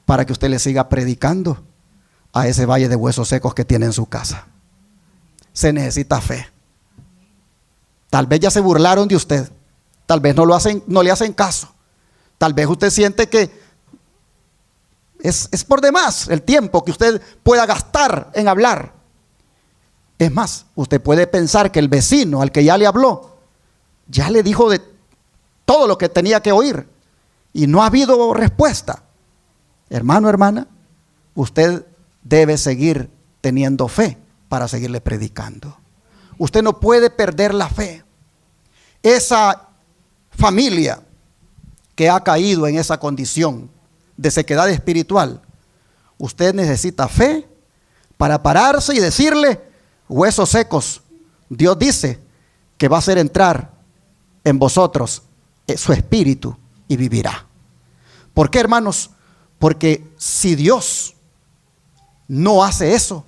para que usted le siga predicando a ese valle de huesos secos que tiene en su casa. se necesita fe. Tal vez ya se burlaron de usted. Tal vez no le hacen caso. Tal vez usted siente que es por demás el tiempo que usted pueda gastar en hablar. Es más, usted puede pensar que el vecino al que ya le habló, ya le dijo de todo lo que tenía que oír y no ha habido respuesta. Hermano, hermana, usted debe seguir teniendo fe para seguirle predicando. Usted no puede perder la fe. Esa familia que ha caído en esa condición de sequedad espiritual, usted necesita fe para pararse y decirle: huesos secos, Dios dice que va a hacer entrar en vosotros su espíritu y vivirá. ¿Por qué, hermanos? Porque si Dios no hace eso,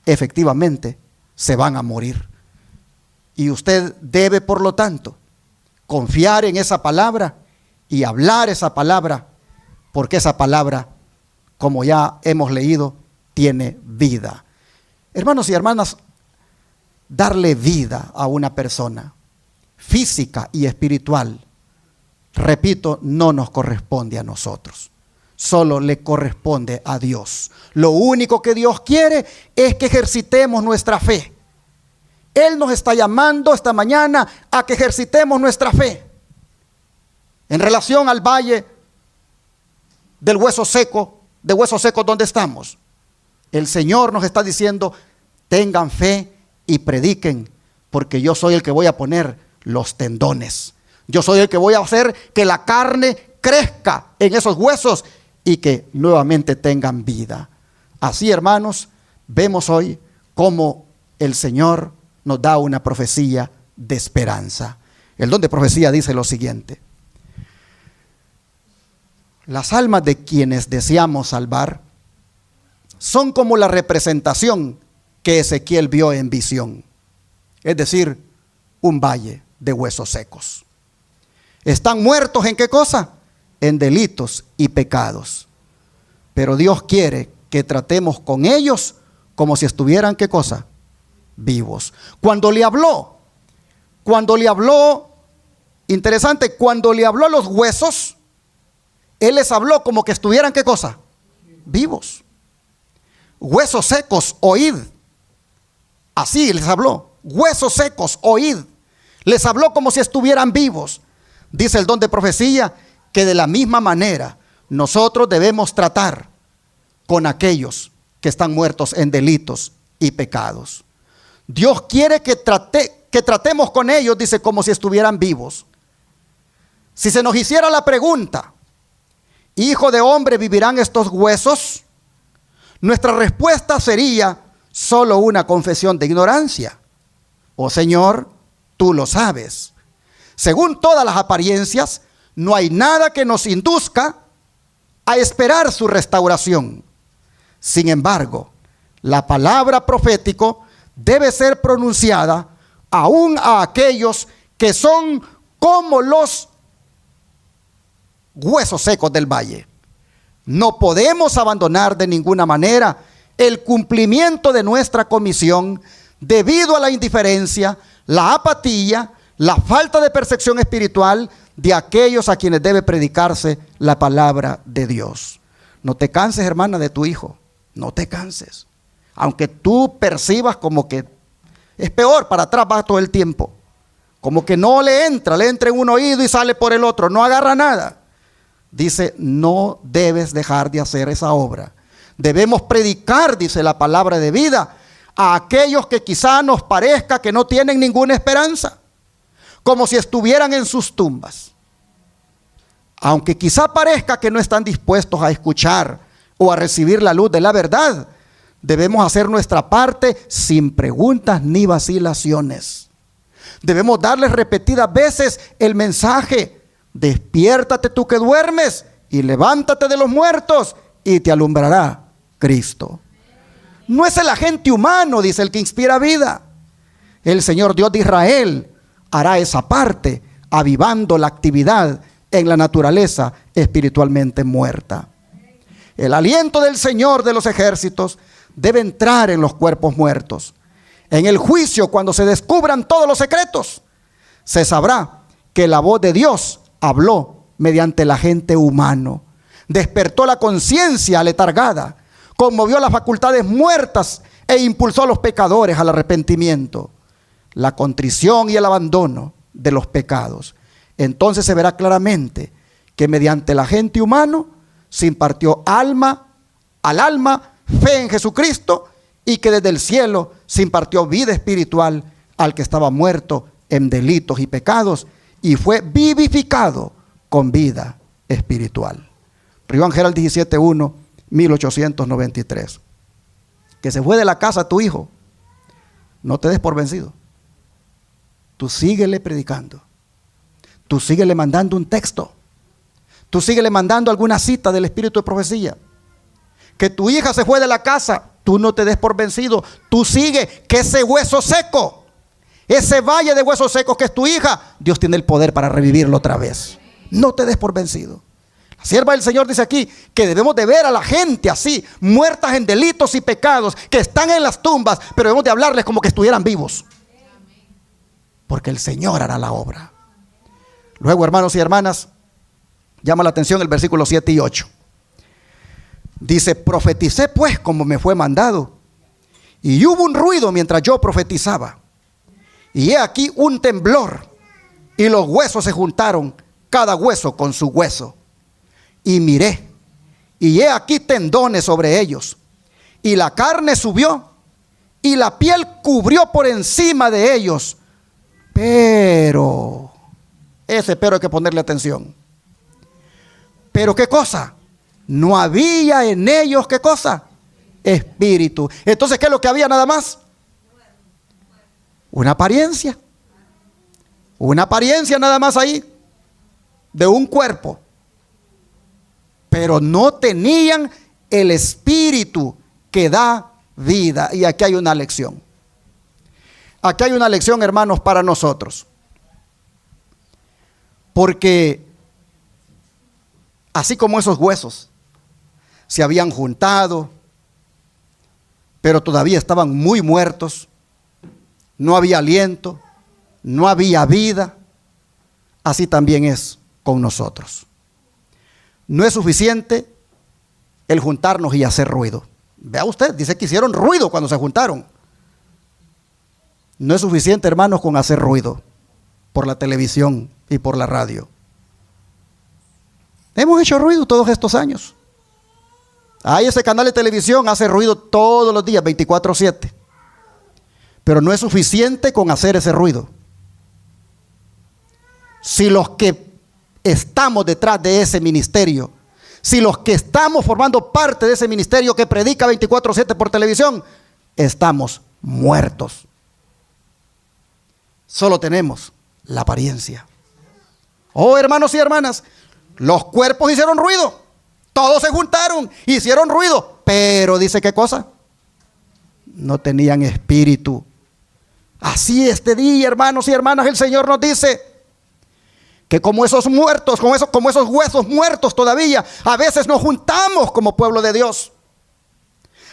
efectivamente se van a morir. Y usted debe, por lo tanto, confiar en esa palabra y hablar esa palabra, porque esa palabra, como ya hemos leído, tiene vida. Hermanos y hermanas, darle vida a una persona, física y espiritual, repito, no nos corresponde a nosotros. Solo le corresponde a Dios. Lo único que Dios quiere es que ejercitemos nuestra fe. Él nos está llamando esta mañana a que ejercitemos nuestra fe. En relación al valle del hueso seco, de huesos secos donde estamos, el Señor nos está diciendo: tengan fe y prediquen, porque yo soy el que voy a poner los tendones. Yo soy el que voy a hacer que la carne crezca en esos huesos y que nuevamente tengan vida. Así, hermanos, vemos hoy cómo el Señor nos da una profecía de esperanza. El don de profecía dice lo siguiente: las almas de quienes deseamos salvar son como la representación que Ezequiel vio en visión, es decir, un valle de huesos secos. ¿Están muertos en qué cosa? En delitos y pecados. Pero Dios quiere que tratemos con ellos como si estuvieran, ¿qué cosa? Vivos. Cuando le habló, interesante, cuando le habló a los huesos, Él les habló como que estuvieran, ¿qué cosa? Vivos. Huesos secos, oíd. Así les habló. Huesos secos, oíd. Les habló como si estuvieran vivos. Dice el don de profecía que de la misma manera nosotros debemos tratar con aquellos que están muertos en delitos y pecados. Dios quiere que tratemos con ellos, dice, como si estuvieran vivos. Si se nos hiciera la pregunta: ¿hijo de hombre, vivirán estos huesos?, nuestra respuesta sería solo una confesión de ignorancia. Oh Señor, tú lo sabes. Según todas las apariencias, no hay nada que nos induzca a esperar su restauración. Sin embargo, la palabra profético debe ser pronunciada aún a aquellos que son como los huesos secos del valle. No podemos abandonar de ninguna manera el cumplimiento de nuestra comisión debido a la indiferencia, la apatía, la falta de percepción espiritual de aquellos a quienes debe predicarse la palabra de Dios. No te canses, hermana, de tu hijo. No te canses. Aunque tú percibas como que es peor, para atrás va todo el tiempo. Como que no le entra en un oído y sale por el otro, no agarra nada. Dice, no debes dejar de hacer esa obra. Debemos predicar, dice la palabra de vida, a aquellos que quizá nos parezca que no tienen ninguna esperanza, como si estuvieran en sus tumbas. Aunque quizá parezca que no están dispuestos a escuchar o a recibir la luz de la verdad, debemos hacer nuestra parte sin preguntas ni vacilaciones. Debemos darles repetidas veces el mensaje: despiértate tú que duermes y levántate de los muertos y te alumbrará Cristo. No es el agente humano, dice el que inspira vida. El Señor Dios de Israel hará esa parte, avivando la actividad en la naturaleza espiritualmente muerta. El aliento del Señor de los ejércitos debe entrar en los cuerpos muertos. En el juicio, cuando se descubran todos los secretos, se sabrá que la voz de Dios habló mediante el agente humano. Despertó la conciencia aletargada, conmovió las facultades muertas e impulsó a los pecadores al arrepentimiento, la contrición y el abandono de los pecados. Entonces se verá claramente que mediante el agente humano se impartió al alma fe en Jesucristo, y que desde el cielo se impartió vida espiritual al que estaba muerto en delitos y pecados y fue vivificado con vida espiritual. Riván Gerald 17.1, 1893. Que se fue de la casa tu hijo, no te des por vencido. Tú síguele predicando. Tú síguele mandando un texto. Tú síguele mandando alguna cita del espíritu de profecía. Que tu hija se fue de la casa, tú no te des por vencido. Tú sigue, que ese hueso seco, ese valle de huesos secos que es tu hija, Dios tiene el poder para revivirlo otra vez. No te des por vencido. La sierva del Señor dice aquí que debemos de ver a la gente así, muertas en delitos y pecados, que están en las tumbas, pero debemos de hablarles como que estuvieran vivos. Porque el Señor hará la obra. Luego, hermanos y hermanas, llama la atención el versículo 7 y 8. Dice, profeticé pues como me fue mandado, y hubo un ruido mientras yo profetizaba, y he aquí un temblor, y los huesos se juntaron, cada hueso con su hueso. Y miré, y he aquí tendones sobre ellos, y la carne subió, y la piel cubrió por encima de ellos. Pero, ese pero hay que ponerle atención. Pero ¿qué cosa? No había en ellos, ¿qué cosa? Espíritu. Entonces, ¿qué es lo que había nada más? Una apariencia. Una apariencia nada más ahí, de un cuerpo. Pero no tenían el espíritu que da vida. Y aquí hay una lección. Aquí hay una lección, hermanos, para nosotros. Porque así como esos huesos se habían juntado, pero todavía estaban muy muertos, no había aliento, no había vida, así también es con nosotros. No es suficiente el juntarnos y hacer ruido. Vea usted, dice que hicieron ruido cuando se juntaron. No es suficiente, hermanos, con hacer ruido por la televisión y por la radio. Hemos hecho ruido todos estos años. Hay ese canal de televisión, hace ruido todos los días, 24/7. Pero no es suficiente con hacer ese ruido. Si los que estamos detrás de ese ministerio, si los que estamos formando parte de ese ministerio que predica 24/7 por televisión, estamos muertos. Solo tenemos la apariencia. Oh, hermanos y hermanas, los cuerpos hicieron ruido, todos se juntaron, hicieron ruido, pero dice ¿qué cosa? No tenían espíritu. Así este día, hermanos y hermanas, el Señor nos dice que como esos muertos, como esos huesos muertos todavía, a veces nos juntamos como pueblo de Dios.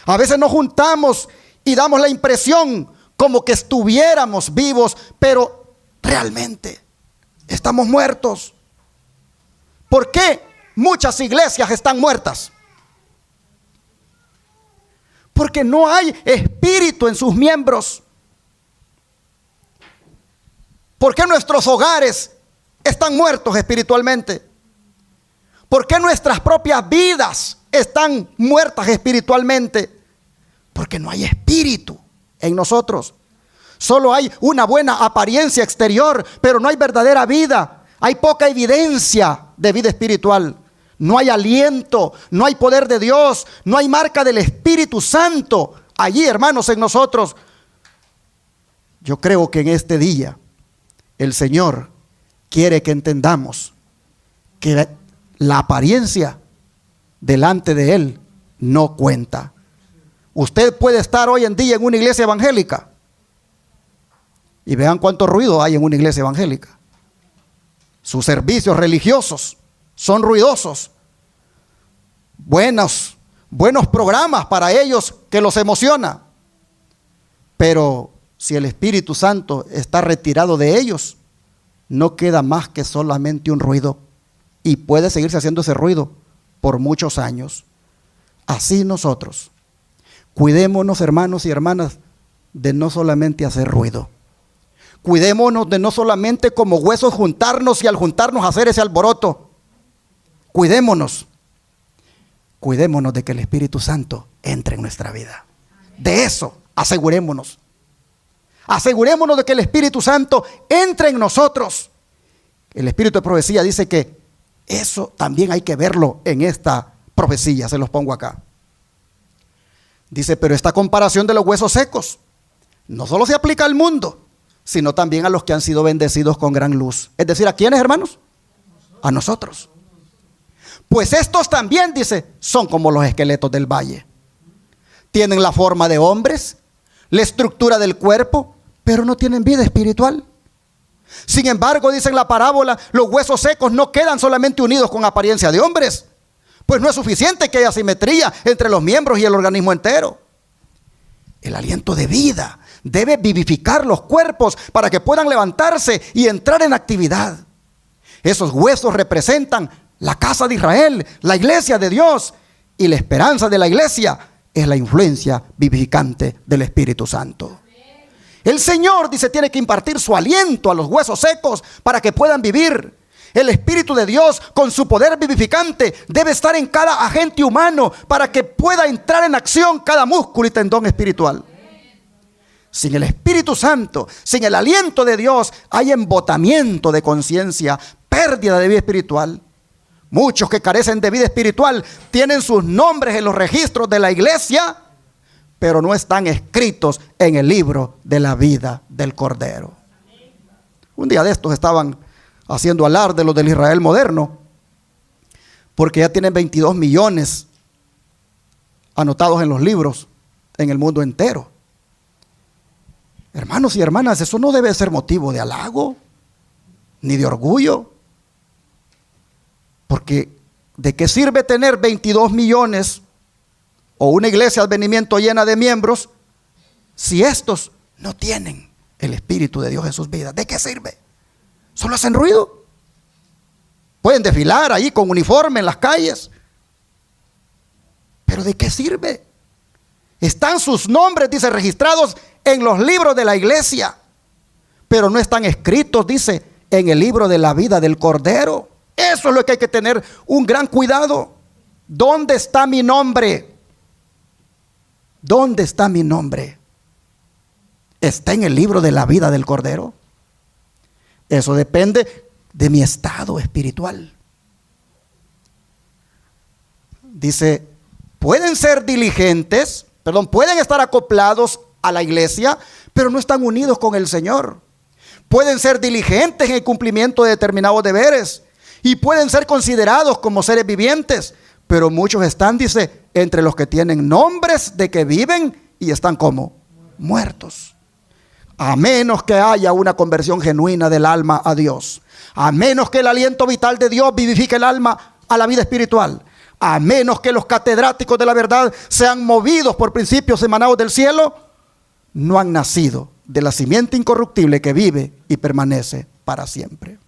A veces nos juntamos y damos la impresión como que estuviéramos vivos, pero realmente estamos muertos. ¿Por qué muchas iglesias están muertas? Porque no hay espíritu en sus miembros. ¿Por qué nuestros hogares están muertos espiritualmente? ¿Por qué nuestras propias vidas están muertas espiritualmente? Porque no hay espíritu en nosotros. Solo hay una buena apariencia exterior, pero no hay verdadera vida. Hay poca evidencia de vida espiritual. No hay aliento, no hay poder de Dios, no hay marca del Espíritu Santo allí, hermanos, en nosotros. Yo creo que en este día el Señor quiere que entendamos que la apariencia delante de Él no cuenta. Usted puede estar hoy en día en una iglesia evangélica y vean cuánto ruido hay en una iglesia evangélica. Sus servicios religiosos son ruidosos. Buenos programas para ellos que los emociona. Pero si el Espíritu Santo está retirado de ellos, no queda más que solamente un ruido. Y puede seguirse haciendo ese ruido por muchos años. Así nosotros, cuidémonos, hermanos y hermanas, de no solamente hacer ruido. Cuidémonos de no solamente como huesos juntarnos y al juntarnos hacer ese alboroto. Cuidémonos de que el Espíritu Santo entre en nuestra vida. De eso asegurémonos. Asegurémonos de que el Espíritu Santo entre en nosotros. El Espíritu de profecía dice que eso también hay que verlo en esta profecía. Se los pongo acá. Dice, pero esta comparación de los huesos secos no solo se aplica al mundo, sino también a los que han sido bendecidos con gran luz. Es decir, ¿a quiénes, hermanos? A nosotros. Pues estos también, dice, son como los esqueletos del valle. Tienen la forma de hombres, la estructura del cuerpo, pero no tienen vida espiritual. Sin embargo, dice en la parábola, los huesos secos no quedan solamente unidos con apariencia de hombres, pues no es suficiente que haya simetría entre los miembros y el organismo entero. El aliento de vida debe vivificar los cuerpos para que puedan levantarse y entrar en actividad. Esos huesos representan la casa de Israel, la iglesia de Dios, y la esperanza de la iglesia es la influencia vivificante del Espíritu Santo. El Señor, dice, tiene que impartir su aliento a los huesos secos para que puedan vivir. El Espíritu de Dios, con su poder vivificante, debe estar en cada agente humano para que pueda entrar en acción cada músculo y tendón espiritual. Sin el Espíritu Santo, sin el aliento de Dios, hay embotamiento de conciencia, pérdida de vida espiritual. Muchos que carecen de vida espiritual tienen sus nombres en los registros de la iglesia, pero no están escritos en el libro de la vida del Cordero. Un día de estos estaban haciendo alarde los del Israel moderno, porque ya tienen 22 millones anotados en los libros en el mundo entero. Hermanos y hermanas, eso no debe ser motivo de halago ni de orgullo, porque ¿de qué sirve tener 22 millones o una iglesia de advenimiento llena de miembros si estos no tienen el Espíritu de Dios en sus vidas? ¿De qué sirve? Solo hacen ruido. Pueden desfilar ahí con uniforme en las calles, pero ¿de qué sirve? Están sus nombres, dice, registrados en los libros de la iglesia, pero no están escritos, dice, en el libro de la vida del Cordero. Eso es lo que hay que tener un gran cuidado. ¿Dónde está mi nombre? ¿Dónde está mi nombre? ¿Está en el libro de la vida del Cordero? Eso depende de mi estado espiritual. Dice, pueden ser diligentes, pueden estar acoplados a la iglesia, pero no están unidos con el Señor. Pueden ser diligentes en el cumplimiento de determinados deberes y pueden ser considerados como seres vivientes, pero muchos están, dice, entre los que tienen nombres de que viven y están como muertos. A menos que haya una conversión genuina del alma a Dios, a menos que el aliento vital de Dios vivifique el alma a la vida espiritual, a menos que los catedráticos de la verdad sean movidos por principios emanados del cielo, no han nacido de la simiente incorruptible que vive y permanece para siempre.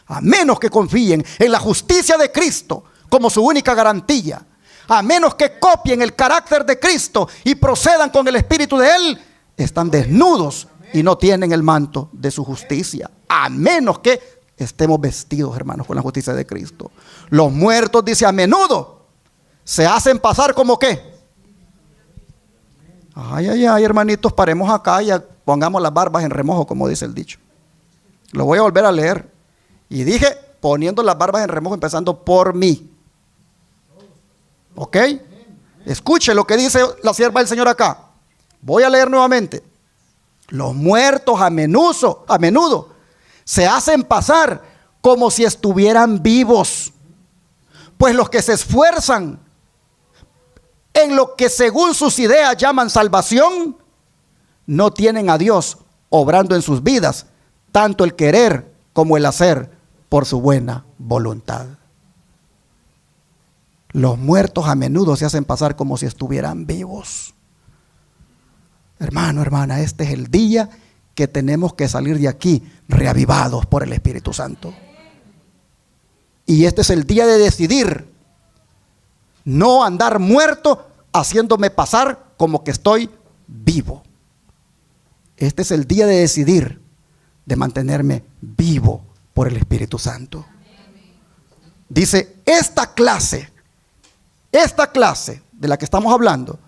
A menos que confíen en la justicia de Cristo como su única garantía, a menos que copien el carácter de Cristo y procedan con el Espíritu de Él, están desnudos y no tienen el manto de su justicia. A menos que estemos vestidos, hermanos, con la justicia de Cristo. Los muertos, dice, a menudo se hacen pasar como ¿qué? Ay, hermanitos, paremos acá y pongamos las barbas en remojo, como dice el dicho. Lo voy a volver a leer. Y dije, poniendo las barbas en remojo, empezando por mí. ¿Ok? Escuche lo que dice la sierva del Señor acá. Voy a leer nuevamente. Los muertos a menudo se hacen pasar como si estuvieran vivos. Pues los que se esfuerzan en lo que según sus ideas llaman salvación, no tienen a Dios obrando en sus vidas, tanto el querer como el hacer por su buena voluntad. Los muertos a menudo se hacen pasar como si estuvieran vivos. Hermano, hermana, este es el día que tenemos que salir de aquí reavivados por el Espíritu Santo. Y este es el día de decidir no andar muerto haciéndome pasar como que estoy vivo. Este es el día de decidir de mantenerme vivo por el Espíritu Santo. Dice, esta clase de la que estamos hablando,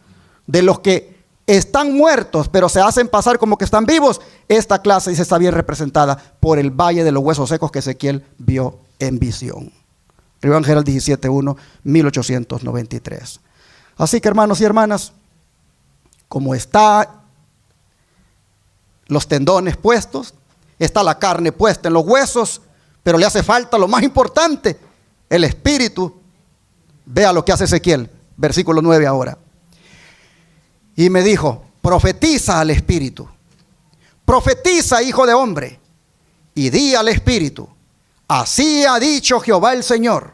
de los que están muertos pero se hacen pasar como que están vivos, esta clase dice está bien representada por el valle de los huesos secos que Ezequiel vio en visión. Evangelio 17:1, 1893. Así que, hermanos y hermanas, como está los tendones puestos, está la carne puesta en los huesos, pero le hace falta lo más importante, el espíritu. Vea lo que hace Ezequiel, versículo 9 ahora. Y me dijo, profetiza al espíritu, profetiza, hijo de hombre, y di al espíritu, así ha dicho Jehová el Señor,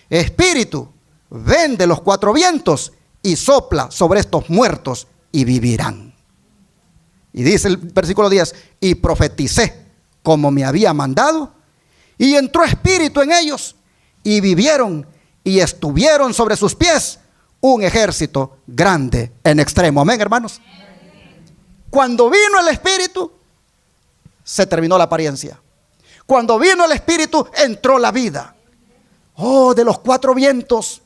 espíritu, ven de los cuatro vientos y sopla sobre estos muertos y vivirán. Y dice el versículo 10, y profeticé como me había mandado, y entró espíritu en ellos, y vivieron, y estuvieron sobre sus pies un ejército grande en extremo. Amén, hermanos. Cuando vino el espíritu, se terminó la apariencia. Cuando vino el espíritu, entró la vida. Oh, de los cuatro vientos,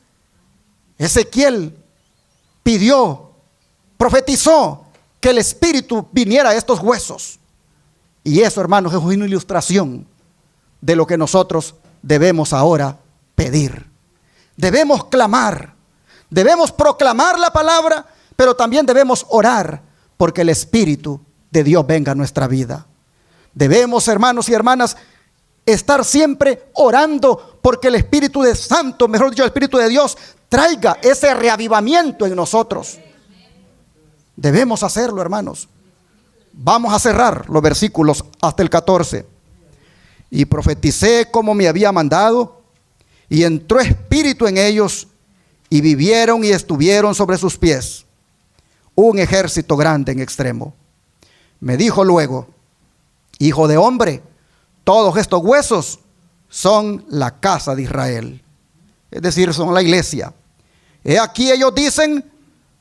Ezequiel pidió, profetizó que el espíritu viniera a estos huesos. Y eso, hermanos, es una ilustración de lo que nosotros debemos ahora pedir. Debemos clamar, debemos proclamar la palabra, pero también debemos orar porque el Espíritu de Dios venga a nuestra vida. Debemos, hermanos y hermanas, estar siempre orando porque el Espíritu de Santo, mejor dicho, el Espíritu de Dios, traiga ese reavivamiento en nosotros. Debemos hacerlo, hermanos. Vamos a cerrar los versículos hasta el 14. Y profeticé como me había mandado, y entró espíritu en ellos, y vivieron y estuvieron sobre sus pies un ejército grande en extremo. Me dijo luego, hijo de hombre, todos estos huesos son la casa de Israel, es decir, son la iglesia. He aquí ellos dicen,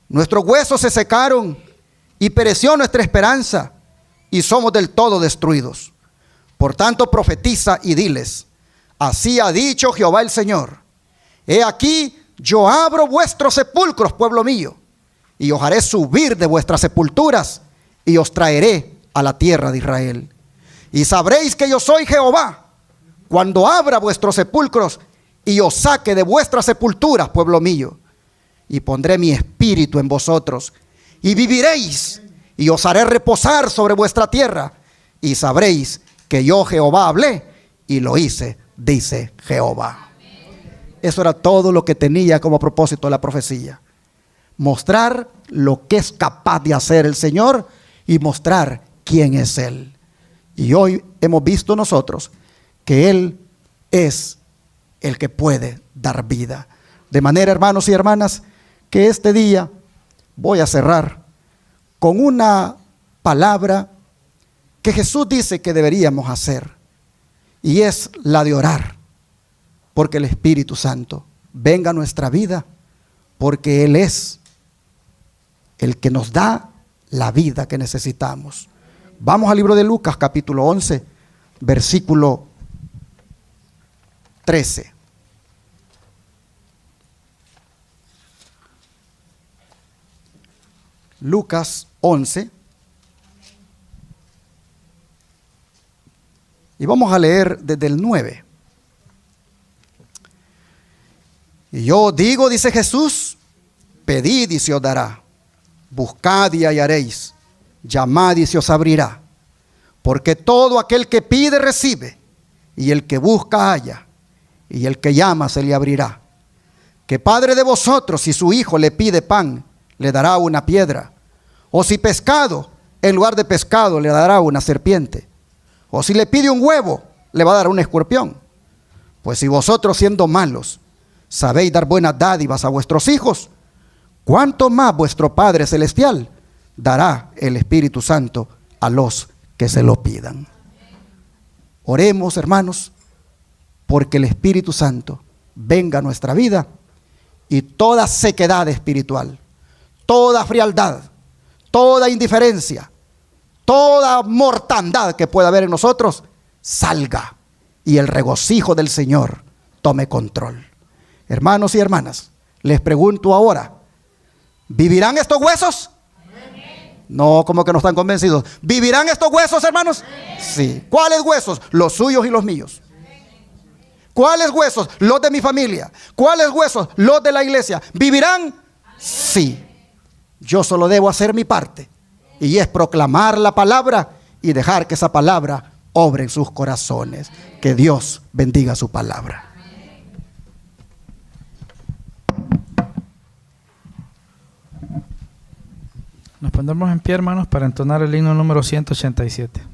nuestros huesos se secaron y pereció nuestra esperanza y somos del todo destruidos. Por tanto profetiza y diles, así ha dicho Jehová el Señor, he aquí yo abro vuestros sepulcros, pueblo mío, y os haré subir de vuestras sepulturas y os traeré a la tierra de Israel. Y sabréis que yo soy Jehová, cuando abra vuestros sepulcros y os saque de vuestras sepulturas, pueblo mío. Y pondré mi espíritu en vosotros, y viviréis, y os haré reposar sobre vuestra tierra. Y sabréis que yo Jehová hablé, y lo hice, dice Jehová. Eso era todo lo que tenía como propósito la profecía. Mostrar lo que es capaz de hacer el Señor, y mostrar quién es Él. Y hoy hemos visto nosotros que Él es el que puede dar vida. De manera, hermanos y hermanas, que este día voy a cerrar con una palabra que Jesús dice que deberíamos hacer. Y es la de orar, porque el Espíritu Santo venga a nuestra vida, porque Él es el que nos da la vida que necesitamos. Vamos al libro de Lucas, capítulo 11, versículo 13. Lucas 11. Y vamos a leer desde el 9. Y yo digo, dice Jesús, pedid y se os dará, buscad y hallaréis, llamad y se os abrirá. Porque todo aquel que pide recibe, y el que busca halla, y el que llama se le abrirá. ¿Qué padre de vosotros, si su hijo le pide pan, le dará una piedra? O si pescado, en lugar de pescado le dará una serpiente. O si le pide un huevo, le va a dar un escorpión. Pues si vosotros, siendo malos, sabéis dar buenas dádivas a vuestros hijos, ¿cuánto más vuestro Padre Celestial dará el Espíritu Santo a los que se lo pidan. Oremos, hermanos, porque el Espíritu Santo venga a nuestra vida y toda sequedad espiritual, toda frialdad, toda indiferencia, toda mortandad que pueda haber en nosotros, salga y el regocijo del Señor tome control. Hermanos y hermanas, les pregunto ahora, ¿vivirán estos huesos? No, como que no están convencidos. ¿Vivirán estos huesos, hermanos? Sí. ¿Cuáles huesos? Los suyos y los míos. ¿Cuáles huesos? Los de mi familia. ¿Cuáles huesos? Los de la iglesia. ¿Vivirán? Sí. Yo solo debo hacer mi parte, y es proclamar la palabra y dejar que esa palabra obre en sus corazones. Que Dios bendiga su palabra. Nos pondremos en pie, hermanos, para entonar el himno número 187.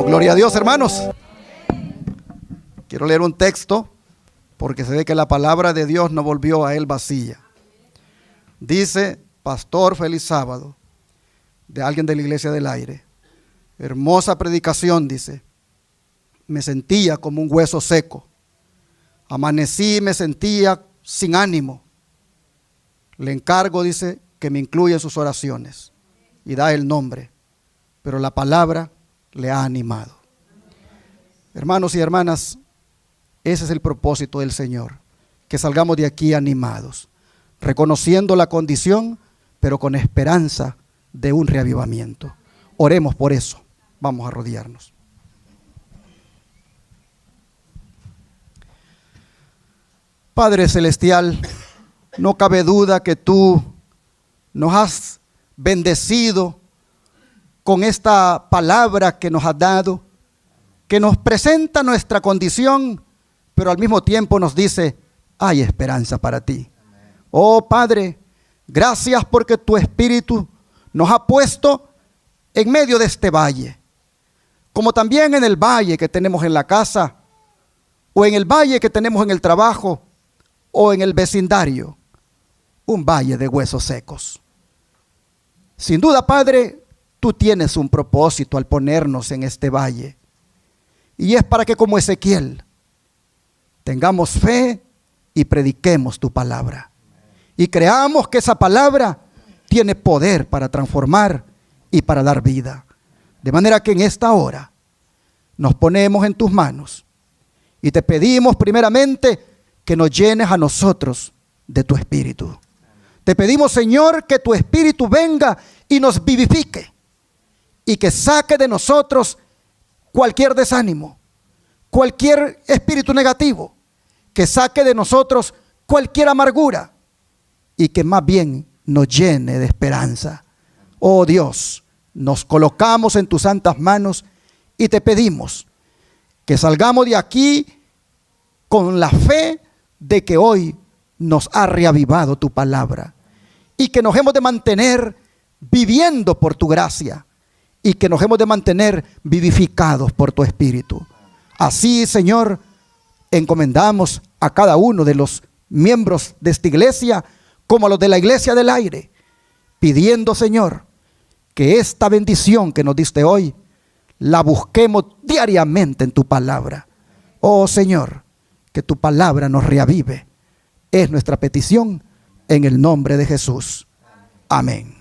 Gloria a Dios, hermanos. Quiero leer un texto porque se ve que la palabra de Dios no volvió a él vacía. Dice Pastor Feliz Sábado: de alguien de la Iglesia del Aire. Hermosa predicación, dice. Me sentía como un hueso seco. Amanecí y me sentía sin ánimo. Le encargo, dice, que me incluya en sus oraciones. Y da el nombre. Pero la palabra le ha animado. Hermanos y hermanas, ese es el propósito del Señor. Que salgamos de aquí animados, reconociendo la condición, pero con esperanza de un reavivamiento. Oremos por eso. Vamos a arrodillarnos. Padre Celestial, no cabe duda que tú nos has bendecido con esta palabra que nos has dado, que nos presenta nuestra condición, pero al mismo tiempo nos dice, hay esperanza para ti. Oh Padre, gracias porque tu Espíritu nos ha puesto en medio de este valle, como también en el valle que tenemos en la casa, o en el valle que tenemos en el trabajo, o en el vecindario, un valle de huesos secos. Sin duda, Padre, tú tienes un propósito al ponernos en este valle, y es para que, como Ezequiel, tengamos fe y prediquemos tu palabra, y creamos que esa palabra tiene poder para transformar y para dar vida. De manera que en esta hora nos ponemos en tus manos y te pedimos primeramente que nos llenes a nosotros de tu Espíritu. Te pedimos, Señor, que tu Espíritu venga y nos vivifique y que saque de nosotros cualquier desánimo, cualquier espíritu negativo, que saque de nosotros cualquier amargura y que más bien nos llene de esperanza. Oh Dios, nos colocamos en tus santas manos y te pedimos que salgamos de aquí con la fe de que hoy nos ha reavivado tu palabra y que nos hemos de mantener viviendo por tu gracia y que nos hemos de mantener vivificados por tu Espíritu. Así, Señor, encomendamos a cada uno de los miembros de esta iglesia como a los de la Iglesia del Aire, pidiendo, Señor, que esta bendición que nos diste hoy la busquemos diariamente en tu palabra. Oh Señor, que tu palabra nos reavive. Es nuestra petición en el nombre de Jesús. Amén.